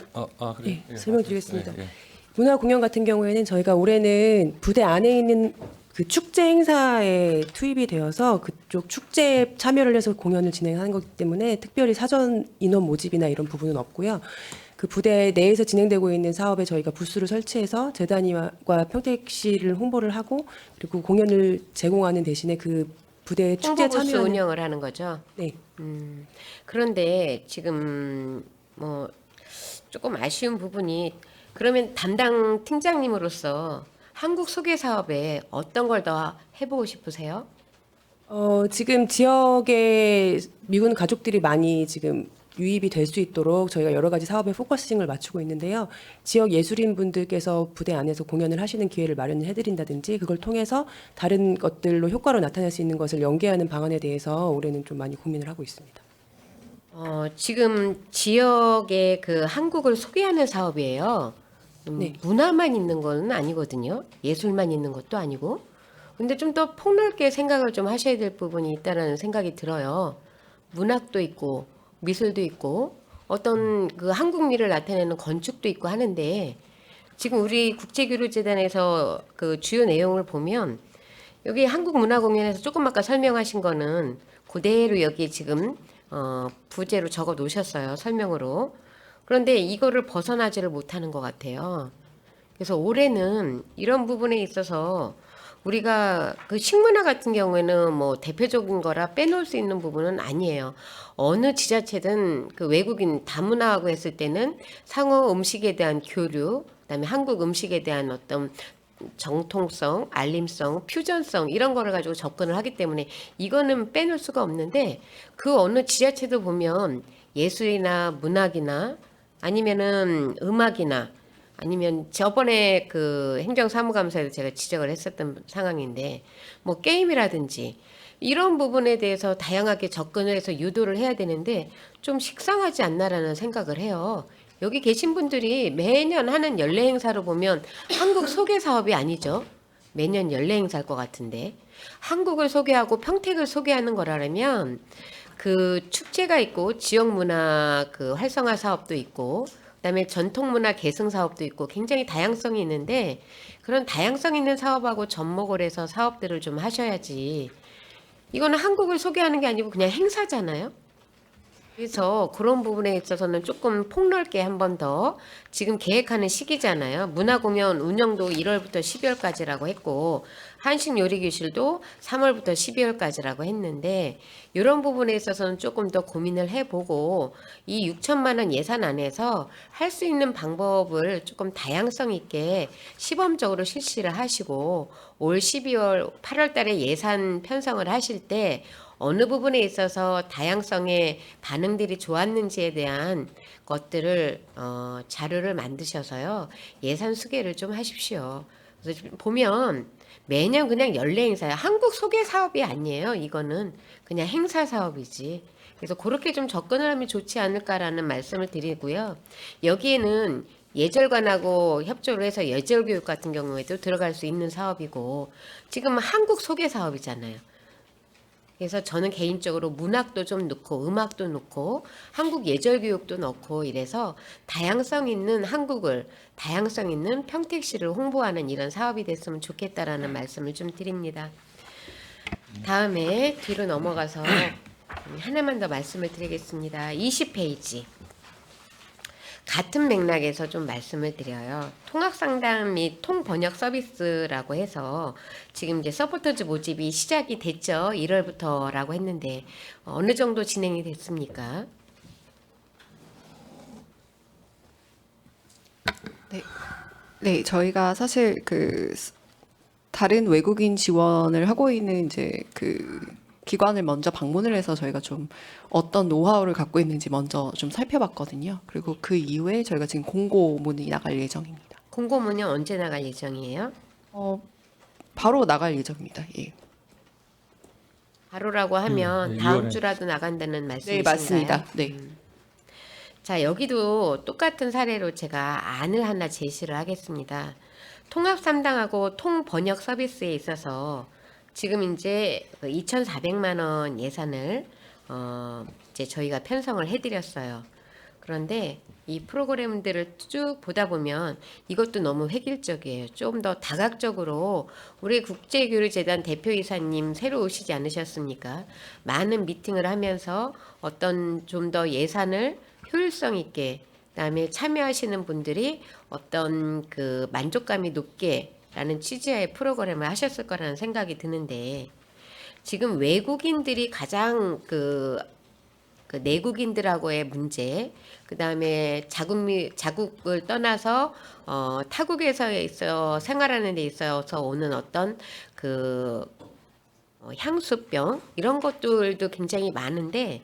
그래요? 예, 설명드리겠습니다. 예. 문화 공연 같은 경우에는 저희가 올해는 부대 안에 있는 그 축제 행사에 투입이 되어서 그쪽 축제에 참여를 해서 공연을 진행하는 거기 때문에 특별히 사전 인원 모집이나 이런 부분은 없고요. 그 부대 내에서 진행되고 있는 사업에 저희가 부스를 설치해서 재단위와 평택시를 홍보를 하고 그리고 공연을 제공하는 대신에 그 부대 축제에 홍보부스 참여하는 운영을 하는 거죠. 네. 그런데 지금 뭐 조금 아쉬운 부분이 그러면 담당 팀장님으로서 한국 소개 사업에 어떤 걸 더 해보고 싶으세요? 지금 지역에 미군 가족들이 많이 지금 유입이 될 수 있도록 저희가 여러 가지 사업에 포커싱을 맞추고 있는데요. 지역 예술인 분들께서 부대 안에서 공연을 하시는 기회를 마련해 드린다든지 그걸 통해서 다른 것들로 효과로 나타낼 수 있는 것을 연계하는 방안에 대해서 올해는 좀 많이 고민을 하고 있습니다. 지금 지역의 그 한국을 소개하는 사업이에요. 네. 문화만 있는 건 아니거든요. 예술만 있는 것도 아니고. 근데 좀 더 폭넓게 생각을 좀 하셔야 될 부분이 있다라는 생각이 들어요. 문학도 있고 미술도 있고 어떤 그 한국미를 나타내는 건축도 있고 하는데 지금 우리 국제교류재단에서 그 주요 내용을 보면 여기 한국문화공연에서 조금 아까 설명하신 거는 그대로 여기 지금 부제로 적어 놓으셨어요. 설명으로. 그런데 이거를 벗어나지를 못하는 것 같아요. 그래서 올해는 이런 부분에 있어서 우리가 그 식문화 같은 경우에는 뭐 대표적인 거라 빼놓을 수 있는 부분은 아니에요. 어느 지자체든 그 외국인 다문화하고 했을 때는 상호 음식에 대한 교류, 그다음에 한국 음식에 대한 어떤 정통성, 알림성, 퓨전성 이런 거를 가지고 접근을 하기 때문에 이거는 빼놓을 수가 없는데 그 어느 지자체도 보면 예술이나 문학이나 아니면은 음악이나 아니면 저번에 그 행정사무감사에도 제가 지적을 했었던 상황인데 뭐 게임이라든지 이런 부분에 대해서 다양하게 접근을 해서 유도를 해야 되는데 좀 식상하지 않나라는 생각을 해요. 여기 계신 분들이 매년 하는 연례 행사로 보면 한국 소개 사업이 아니죠. 매년 연례 행사일 것 같은데 한국을 소개하고 평택을 소개하는 거라면 그 축제가 있고 지역 문화 그 활성화 사업도 있고 그다음에 전통 문화 계승 사업도 있고 굉장히 다양성이 있는데 그런 다양성 있는 사업하고 접목을 해서 사업들을 좀 하셔야지. 이거는 한국을 소개하는 게 아니고 그냥 행사잖아요. 그래서 그런 부분에 있어서는 조금 폭넓게 한 번 더 지금 계획하는 시기잖아요. 문화공연 운영도 1월부터 12월까지라고 했고 한식 요리 교실도 3월부터 12월까지라고 했는데 이런 부분에 있어서는 조금 더 고민을 해보고 이 6천만 원 예산 안에서 할 수 있는 방법을 조금 다양성 있게 시범적으로 실시를 하시고 올 12월 8월 달에 예산 편성을 하실 때 어느 부분에 있어서 다양성의 반응들이 좋았는지에 대한 것들을 자료를 만드셔서요 예산 수계를 좀 하십시오. 그래서 보면 매년 그냥 연례 행사예요. 한국 소개 사업이 아니에요. 이거는 그냥 행사 사업이지. 그래서 그렇게 좀 접근을 하면 좋지 않을까라는 말씀을 드리고요. 여기에는 예절관하고 협조를 해서 예절교육 같은 경우에도 들어갈 수 있는 사업이고 지금 한국 소개 사업이잖아요. 그래서 저는 개인적으로 문학도 좀 넣고 음악도 넣고 한국 예절 교육도 넣고 이래서 다양성 있는 한국을 다양성 있는 평택시를 홍보하는 이런 사업이 됐으면 좋겠다라는 말씀을 좀 드립니다. 다음에 뒤로 넘어가서 하나만 더 말씀을 드리겠습니다. 20페이지. 같은 맥락에서 좀 말씀을 드려요. 통합상담 및 통번역 서비스라고 해서 지금 이제 서포터즈 모집이 시작이 됐죠. 1월부터라고 했는데 어느 정도 진행이 됐습니까? 네, 저희가 사실 다른 외국인 지원을 하고 있는 이제 기관을 먼저 방문을 해서 저희가 좀 어떤 노하우를 갖고 있는지 먼저 좀 살펴봤거든요. 그리고 그 이후에 저희가 지금 공고문이 나갈 예정입니다. 공고문은 언제 나갈 예정이에요? 바로 나갈 예정입니다. 예. 바로라고 하면 네, 다음 2월에. 주라도 나간다는 네, 말씀이신가요? 맞습니다. 네. 자, 여기도 똑같은 사례로 제가 안을 하나 제시를 하겠습니다. 통합 3당하고 통번역 서비스에 있어서 지금 이제 2,400만 원 예산을 이제 저희가 편성을 해드렸어요. 그런데 이 프로그램들을 쭉 보다 보면 이것도 너무 획일적이에요. 좀 더 다각적으로 우리 국제교류재단 대표이사님 새로 오시지 않으셨습니까? 많은 미팅을 하면서 어떤 좀 더 예산을 효율성 있게 그다음에 참여하시는 분들이 어떤 만족감이 높게 라는 취지의 프로그램을 하셨을 거라는 생각이 드는데 지금 외국인들이 가장 내국인들하고의 문제, 그 다음에 자국을 떠나서 타국에서 생활하는 데 있어서 오는 어떤 향수병 이런 것들도 굉장히 많은데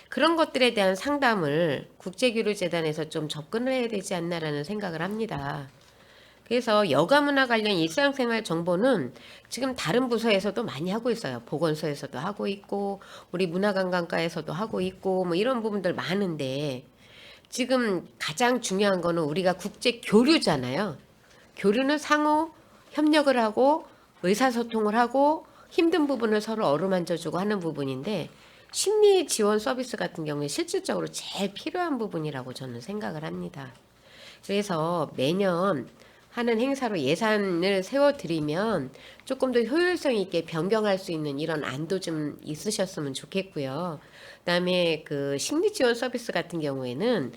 그런 것들에 대한 상담을 국제교류재단에서 좀 접근을 해야 되지 않나라는 생각을 합니다. 그래서 여가문화 관련 일상생활 정보는 지금 다른 부서에서도 많이 하고 있어요. 보건소에서도 하고 있고 우리 문화관광과에서도 하고 있고 뭐 이런 부분들 많은데 지금 가장 중요한 거는 우리가 국제 교류잖아요. 교류는 상호 협력을 하고 의사소통을 하고 힘든 부분을 서로 어루만져주고 하는 부분인데 심리 지원 서비스 같은 경우에 실질적으로 제일 필요한 부분이라고 저는 생각을 합니다. 그래서 매년 하는 행사로 예산을 세워드리면 조금 더 효율성 있게 변경할 수 있는 이런 안도 좀 있으셨으면 좋겠고요. 그다음에 심리 지원 서비스 같은 경우에는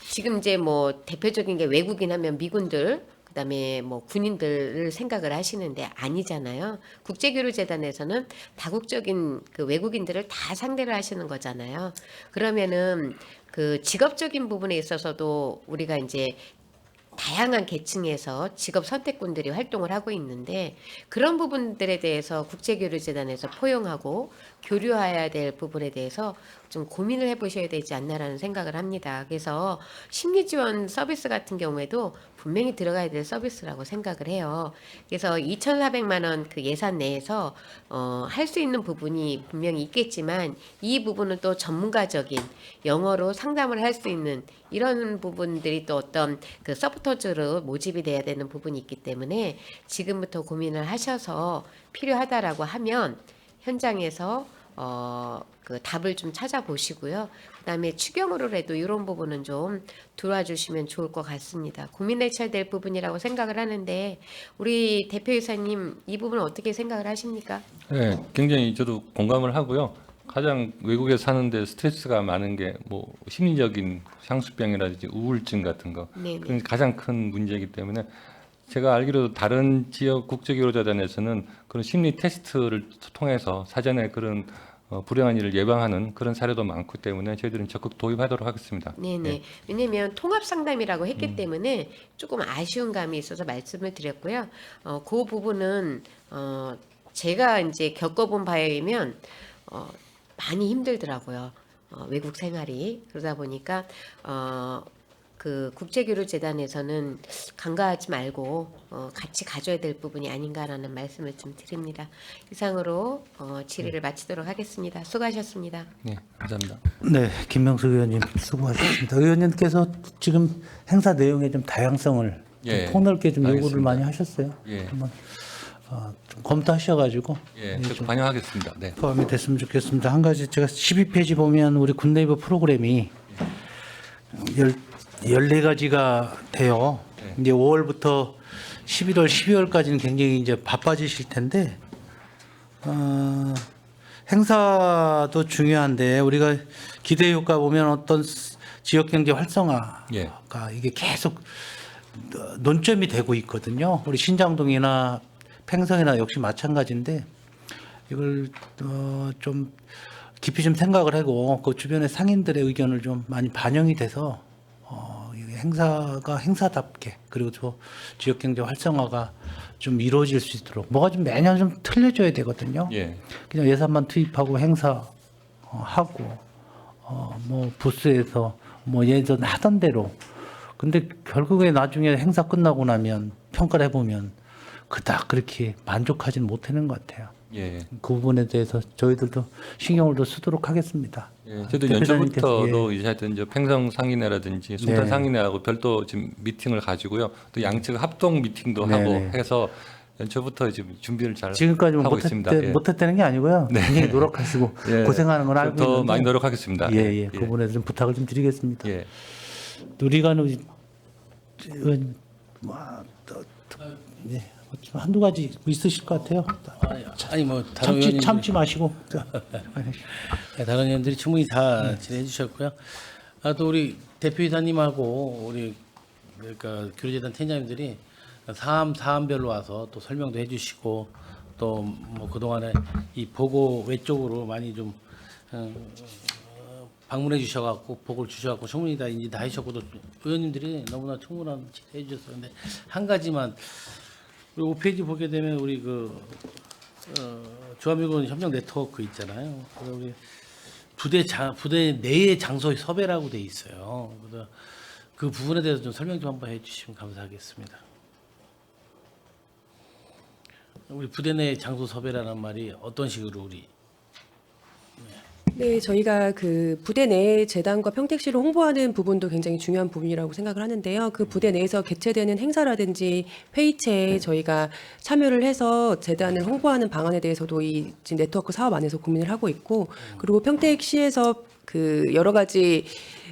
지금 이제 뭐 대표적인 게 외국인 하면 미군들 그다음에 뭐 군인들을 생각을 하시는데 아니잖아요. 국제교류재단에서는 다국적인 외국인들을 다 상대를 하시는 거잖아요. 그러면은 직업적인 부분에 있어서도 우리가 이제 다양한 계층에서 직업 선택군들이 활동을 하고 있는데 그런 부분들에 대해서 국제교류재단에서 포용하고 교류해야 될 부분에 대해서 좀 고민을 해보셔야 되지 않나라는 생각을 합니다. 그래서 심리지원 서비스 같은 경우에도 분명히 들어가야 될 서비스라고 생각을 해요. 그래서 2,400만 원 예산 내에서 할 수 있는 부분이 분명히 있겠지만 이 부분은 또 전문가적인 영어로 상담을 할 수 있는 이런 부분들이 또 어떤 서포터즈로 모집이 돼야 되는 부분이 있기 때문에 지금부터 고민을 하셔서 필요하다라고 하면 현장에서 답을 좀 찾아보시고요. 그다음에 추경으로라도 이런 부분은 좀 도와주시면 좋을 것 같습니다. 고민하셔야 될 부분이라고 생각을 하는데 우리 대표이사님 이 부분 어떻게 생각을 하십니까? 네, 굉장히 저도 공감을 하고요. 가장 외국에 사는데 스트레스가 많은 게 뭐 심리적인 향수병이라든지 우울증 같은 거 네네. 그건 가장 큰 문제이기 때문에 제가 알기로도 다른 지역 국제교류자단에서는 그런 심리 테스트를 통해서 사전에 그런 불행한 일을 예방하는 그런 사례도 많기 때문에 저희들은 적극 도입하도록 하겠습니다. 네네. 예. 왜냐면 통합 상담이라고 했기 때문에 조금 아쉬운 감이 있어서 말씀을 드렸고요. 그 부분은 제가 이제 겪어본 바에 의하면 많이 힘들더라고요. 외국 생활이. 그러다 보니까 그 국제교류재단에서는 간과하지 말고 같이 가져야 될 부분이 아닌가라는 말씀을 좀 드립니다. 이상으로 질의를 마치도록 하겠습니다. 수고하셨습니다. 네, 감사합니다. 네, 김명수 의원님 수고하셨습니다. 의원님께서 지금 행사 내용의 좀 다양성을 예, 좀 폭넓게 좀 요구를 알겠습니다. 많이 하셨어요. 예. 한번 좀 검토하셔가지고 예, 적극 반영하겠습니다. 네. 포함이 됐으면 좋겠습니다. 한 가지 제가 12페이지 보면 우리 굿네이버 프로그램이 14가지가 돼요. 네. 이제 5월부터 11월, 12월까지는 굉장히 이제 바빠지실 텐데 행사도 중요한데 우리가 기대 효과 보면 어떤 지역 경제 활성화가 예. 이게 계속 논점이 되고 있거든요. 우리 신장동이나 팽성이나 역시 마찬가지인데 이걸 좀 깊이 좀 생각을 하고 그 주변의 상인들의 의견을 좀 많이 반영이 돼서 이 행사가 행사답게 그리고 또 지역 경제 활성화가 좀 이루어질 수 있도록 뭐가 좀 매년 좀 틀려져야 되거든요. 예. 그냥 예산만 투입하고 행사 하고 뭐 부스에서 뭐 예전 하던 대로 근데 결국에 나중에 행사 끝나고 나면 평가를 해보면 그닥 그렇게 만족하지는 못하는 것 같아요. 예. 그 부분에 대해서 저희들도 신경을 더 쓰도록 하겠습니다. 예, 저도 대표자님께서, 연초부터도 이제 하여튼 저 팽성 상인회라든지 sultan 네. 상인회하고 별도 지금 미팅을 가지고요. 또 양측 합동 미팅도 네, 하고 네. 해서 연초부터 지금 준비를 잘 지금까지 하고 있습니다. 예. 못했다는 게 아니고요. 굉장히 노력하시고 예. 고생하는 건 알고 더 있는데 많이 노력하겠습니다. 예, 예. 그 부분에 좀 부탁을 좀 드리겠습니다. 예. 누리관 의원 네, 좀 한두 가지 있으실 것 같아요. 아니 뭐 다른 참지 마시고. 네, 다른 의원들이 충분히 다 질의해 주셨고요. 또 우리 대표이사님하고 우리 그러니까 교류재단 팀장님들이 사안별로 와서 또 설명도 해주시고 또 뭐 그동안에 이 보고 외쪽으로 많이 좀 방문해 주셔갖고 보고를 주셔갖고 충분히 다 인지 다 해주셨고 또 의원님들이 너무나 충분한 질의해 주셨어요. 근데 한 가지만 우리 5페이지 보게 되면 우리 그 조합미군 협력 네트워크 있잖아요. 그래서 우리 부대 내의 장소 섭외라고 돼 있어요. 그래서 그 부분에 대해서 좀 설명 좀 한번 해주시면 감사하겠습니다. 우리 부대 내 장소 섭외라는 말이 어떤 식으로 우리 네, 저희가 그 부대 내 재단과 평택시를 홍보하는 부분도 굉장히 중요한 부분이라고 생각을 하는데요. 그 부대 내에서 개최되는 행사라든지 회의체에 저희가 참여를 해서 재단을 홍보하는 방안에 대해서도 이 지금 네트워크 사업 안에서 고민을 하고 있고, 그리고 평택시에서 그 여러 가지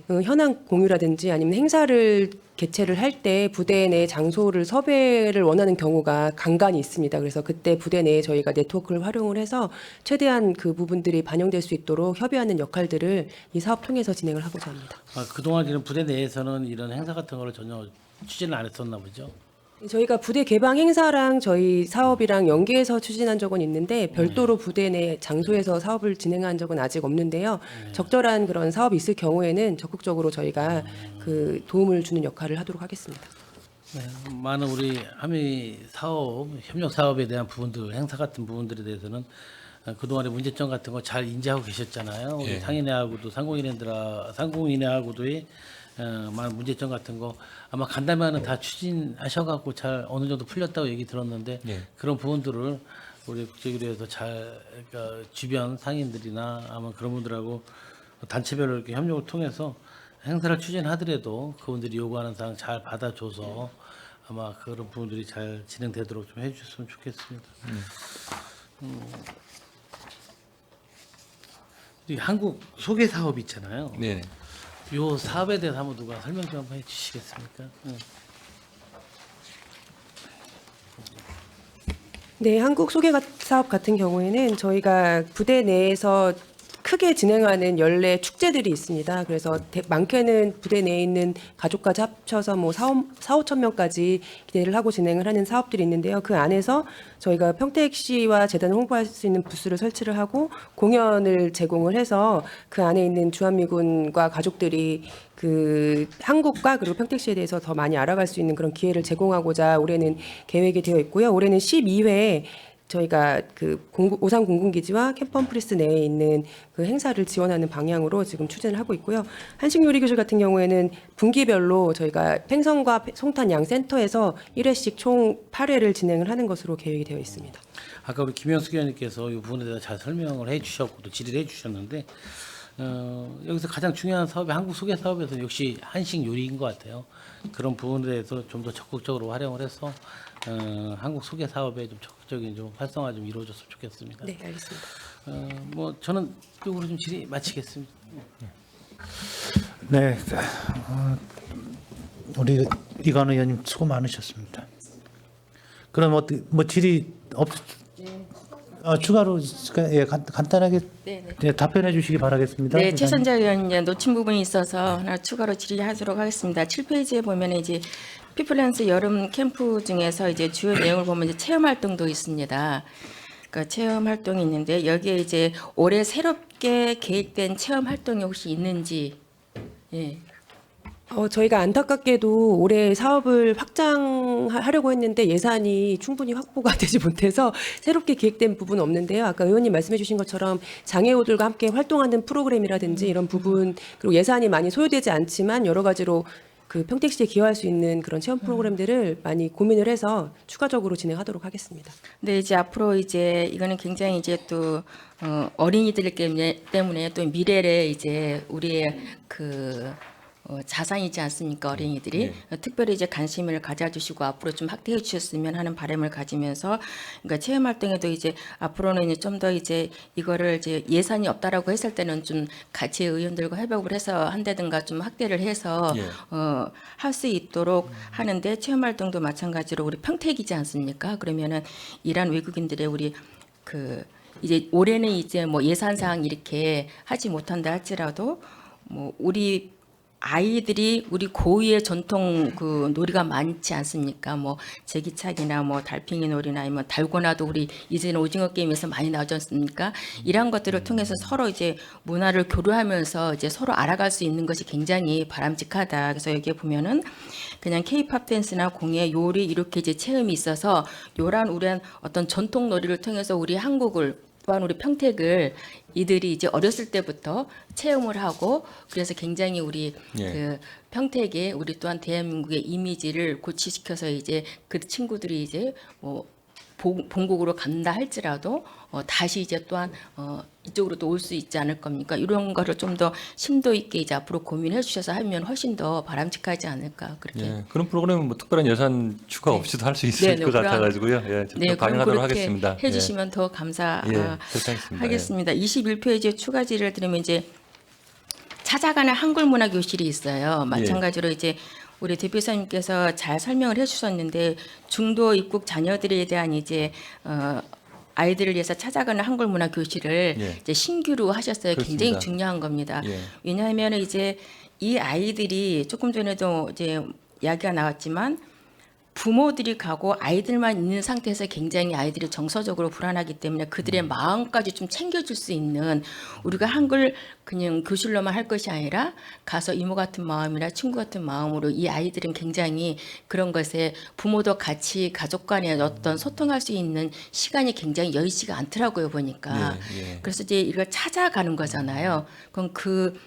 현황 공유라든지 아니면 행사를 개최를 할 때 부대 내 장소를 섭외를 원하는 경우가 간간이 있습니다. 그래서 그때 부대 내에 저희가 네트워크를 활용을 해서 최대한 그 부분들이 반영될 수 있도록 협의하는 역할들을 이 사업 통해서 진행을 하고자 합니다. 그동안 이런 부대 내에서는 이런 행사 같은 거를 전혀 추진을 안 했었나 보죠. 저희가 부대 개방 행사랑 저희 사업이랑 연계해서 추진한 적은 있는데 별도로 부대 내 장소에서 사업을 진행한 적은 아직 없는데요. 적절한 그런 사업이 있을 경우에는 적극적으로 저희가 그 도움을 주는 역할을 하도록 하겠습니다. 네, 많은 우리 한미 사업, 협력 사업에 대한 부분들, 행사 같은 부분들에 대해서는 그동안의 문제점 같은 거 잘 인지하고 계셨잖아요. 우리 예. 상인회하고도 상공인회하고도의 많은 문제점 같은 거 아마 간담회는 다 추진하셔갖고 잘 어느 정도 풀렸다고 얘기 들었는데 예. 그런 부분들을 우리 국제교류에서 잘 그러니까 주변 상인들이나 아마 그런 분들하고 단체별로 이렇게 협력을 통해서 행사를 추진하더라도 그분들이 요구하는 사항 잘 받아줘서 아마 그런 부분들이 잘 진행되도록 좀 해주셨으면 좋겠습니다. 이 한국 소개 사업 있잖아요. 네. 요 사업에 대해서 한번 누가 설명 좀 한번 해주시겠습니까? 네, 한국 소개 사업 같은 경우에는 저희가 부대 내에서 크게 진행하는 연례 축제들이 있습니다. 그래서 많게는 부대 내에 있는 가족까지 합쳐서 뭐 4-5천 명까지 기대를 하고 진행을 하는 사업들이 있는데요. 그 안에서 저희가 평택시와 재단을 홍보할 수 있는 부스를 설치를 하고 공연을 제공을 해서 그 안에 있는 주한미군과 가족들이 그 한국과 그리고 평택시에 대해서 더 많이 알아갈 수 있는 그런 기회를 제공하고자 올해는 계획이 되어 있고요. 올해는 12회 저희가 그 오산 공군기지와 캠퍼프리스 내에 있는 그 행사를 지원하는 방향으로 지금 추진을 하고 있고요. 한식요리교실 같은 경우에는 분기별로 저희가 팽성과 송탄 양 센터에서 1회씩 총 8회를 진행을 하는 것으로 계획이 되어 있습니다. 아까 우리 김영숙 의원님께서 이 부분에 대해서 잘 설명을 해주셨고 또 질의를 해주셨는데 여기서 가장 중요한 사업이 한국 소개 사업에서 역시 한식 요리인 것 같아요. 그런 부분에 대해서 좀 더 적극적으로 활용을 해서 한국 소개 사업에 좀 적극적인 좀 활성화 좀 이루어졌으면 좋겠습니다. 네, 알겠습니다. 뭐 저는 이쪽으로 좀 질의 마치겠습니다. 네, 우리 이관우 의원님 수고 많으셨습니다. 그럼 뭐 질의 추가로 간단하게 답변해 주시기 바라겠습니다. 네, 최선자 의원 이제 놓친 부분이 있어서 하나 추가로 질의하도록 하겠습니다. 7페이지에 보면 이제 피플랜스 여름 캠프 중에서 이제 주요 내용을 보면 이제 체험 활동도 있습니다. 그러니까 체험 활동이 있는데 여기에 이제 올해 새롭게 계획된 체험 활동이 혹시 있는지. 예. 저희가 안타깝게도 올해 사업을 확장하려고 했는데 예산이 충분히 확보가 되지 못해서 새롭게 기획된 부분은 없는데요. 아까 의원님 말씀해 주신 것처럼 장애우들과 함께 활동하는 프로그램이라든지 이런 부분 그리고 예산이 많이 소요되지 않지만 여러 가지로 그 평택시에 기여할 수 있는 그런 체험 프로그램들을 많이 고민을 해서 추가적으로 진행하도록 하겠습니다. 네, 이제 앞으로 이제 이거는 굉장히 이제 또 어린이들 때문에 또 미래를 이제 우리의 그 자산이지 않습니까 어린이들이 특별히 이제 관심을 가져주시고 앞으로 좀 확대해 주셨으면 하는 바람을 가지면서 그러니까 체험 활동에도 이제 앞으로는 이제 좀 더 이제 이거를 이제 예산이 없다라고 했을 때는 좀 같이 의원들과 협업을 해서 한다든가 좀 확대를 해서 할 수 있도록 하는데 체험 활동도 마찬가지로 우리 평택이지 않습니까? 그러면은 이란 외국인들의 우리 그 이제 올해는 이제 뭐 예산상 이렇게 하지 못한다 할지라도 뭐 우리 아이들이 우리 고유의 전통 그 놀이가 많지 않습니까? 뭐 제기차기나 뭐 달팽이 놀이나 아니면 달고나도 우리 이제는 오징어 게임에서 많이 나오지 않습니까? 이런 것들을 통해서 서로 이제 문화를 교류하면서 이제 서로 알아갈 수 있는 것이 굉장히 바람직하다. 그래서 여기에 보면은 그냥 K-팝 댄스나 공예, 요리 이렇게 이제 체험이 있어서 요런 우리한 어떤 전통 놀이를 통해서 우리 한국을 또한 우리 평택을 이들이 이제 어렸을 때부터 체험을 하고 그래서 굉장히 우리 그 평택의 우리 또한 대한민국의 이미지를 고취시켜서 이제 그 친구들이 이제 뭐 본국으로 간다 할지라도 다시 이제 또한 이쪽으로 또 올 수 있지 않을 겁니까? 이런 거를 좀 더 심도 있게 이제 앞으로 고민해 주셔서 하면 훨씬 더 바람직하지 않을까 그렇게. 그런 프로그램은 뭐 특별한 예산 추가 없이도 할 수 있을 것 같아가지고요. 네, 반영하도록 그렇게 하겠습니다. 해주시면 더 감사하겠습니다. 21페이지에 추가 질의를 드리면 이제 찾아가는 한글 문화 교실이 있어요. 마찬가지로 이제 우리 대표이사님께서 잘 설명을 해주셨는데 중도 입국 자녀들에 대한 이제 아이들을 위해서 찾아가는 한글 문화 교실을 이제 신규로 하셨어요. 그렇습니다. 굉장히 중요한 겁니다. 왜냐하면 이제 이 아이들이 조금 전에도 이제 이야기가 나왔지만 부모들이 가고 아이들만 있는 상태에서 굉장히 아이들이 정서적으로 불안하기 때문에 그들의 마음까지 좀 챙겨줄 수 있는 우리가 한글 그냥 교실로만 할 것이 아니라 가서 이모 같은 마음이나 친구 같은 마음으로 이 아이들은 굉장히 그런 것에 부모도 같이 가족 간에 어떤 소통할 수 있는 시간이 굉장히 여의치가 않더라고요 보니까. 그래서 이제 이걸 찾아가는 거잖아요. 그럼 그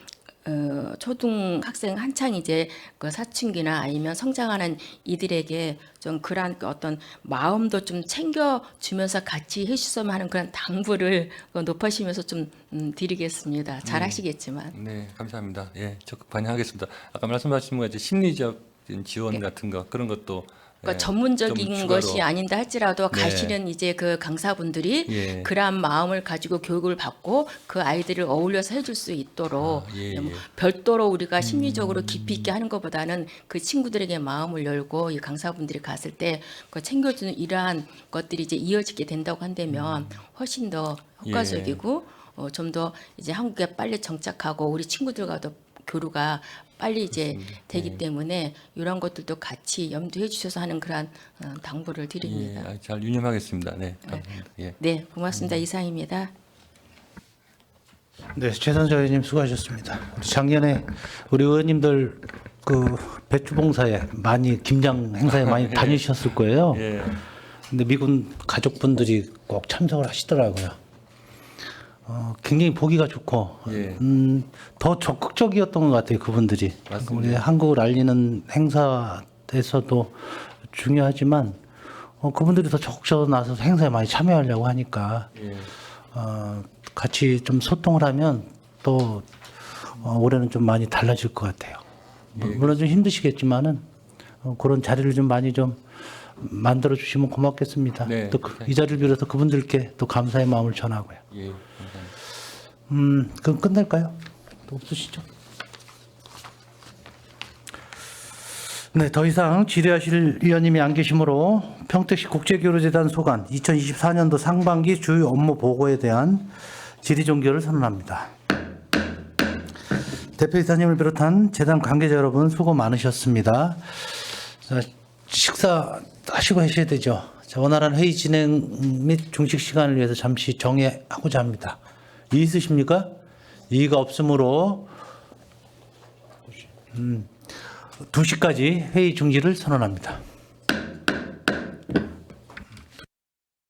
초등학생 한창 이제 그 사춘기나 아니면 성장하는 이들에게 좀 그런 어떤 마음도 좀 챙겨주면서 같이 해주셨으면 하는 그런 당부를 높아시면서 좀 드리겠습니다. 잘 하시겠지만. 네, 감사합니다. 적극 반영하겠습니다. 아까 말씀하신 거 이제 심리적 지원 같은 거 그런 것도 그러니까 좀 전문적인 추가로. 것이 아닌다 할지라도 가시는 이제 그 강사분들이 그러한 마음을 가지고 교육을 받고 그 아이들을 어울려서 해줄 수 있도록 뭐 별도로 우리가 심리적으로 깊이 있게 하는 것보다는 그 친구들에게 마음을 열고 이 강사분들이 갔을 때 그 챙겨주는 이러한 것들이 이제 이어지게 된다고 한다면 훨씬 더 효과적이고 좀 더 이제 한국에 빨리 정착하고 우리 친구들과도 교류가 빨리 이제 되기 때문에 이런 것들도 같이 염두해 주셔서 하는 그런 당부를 드립니다. 예, 잘 유념하겠습니다. 네, 감사합니다. 예. 네, 고맙습니다. 이상입니다. 네, 최선재 의원님 수고하셨습니다. 우리 작년에 우리 의원님들 그 배추봉사에 많이 김장 행사에 많이 다니셨을 거예요. 예. 근데 미군 가족분들이 꼭 참석을 하시더라고요. 굉장히 보기가 좋고 예. 더 적극적이었던 것 같아요. 그분들이. 맞습니다. 우리 한국을 알리는 행사에서도 중요하지만 그분들이 더 적극적으로 나서서 행사에 많이 참여하려고 하니까 예. 같이 좀 소통을 하면 또 올해는 좀 많이 달라질 것 같아요. 물론 좀 힘드시겠지만은 그런 자리를 좀 많이 좀 만들어 주시면 고맙겠습니다. 네. 또 이 자리를 빌어서 그분들께 또 감사의 마음을 전하고요. 예. 감사합니다. 그럼 끝낼까요? 또 없으시죠? 네, 더 이상 질의하실 위원님이 안 계시므로 평택시 국제교류재단 소관 2024년도 상반기 주요 업무 보고에 대한 질의 종결을 선언합니다. 대표이사님을 비롯한 재단 관계자 여러분 수고 많으셨습니다. 자, 식사하시고 하셔야 되죠. 자, 원활한 회의 진행 및 중식 시간을 위해서 잠시 정회하고자 합니다. 이의 있으십니까? 이의가 없으므로 2시까지 회의 중지를 선언합니다.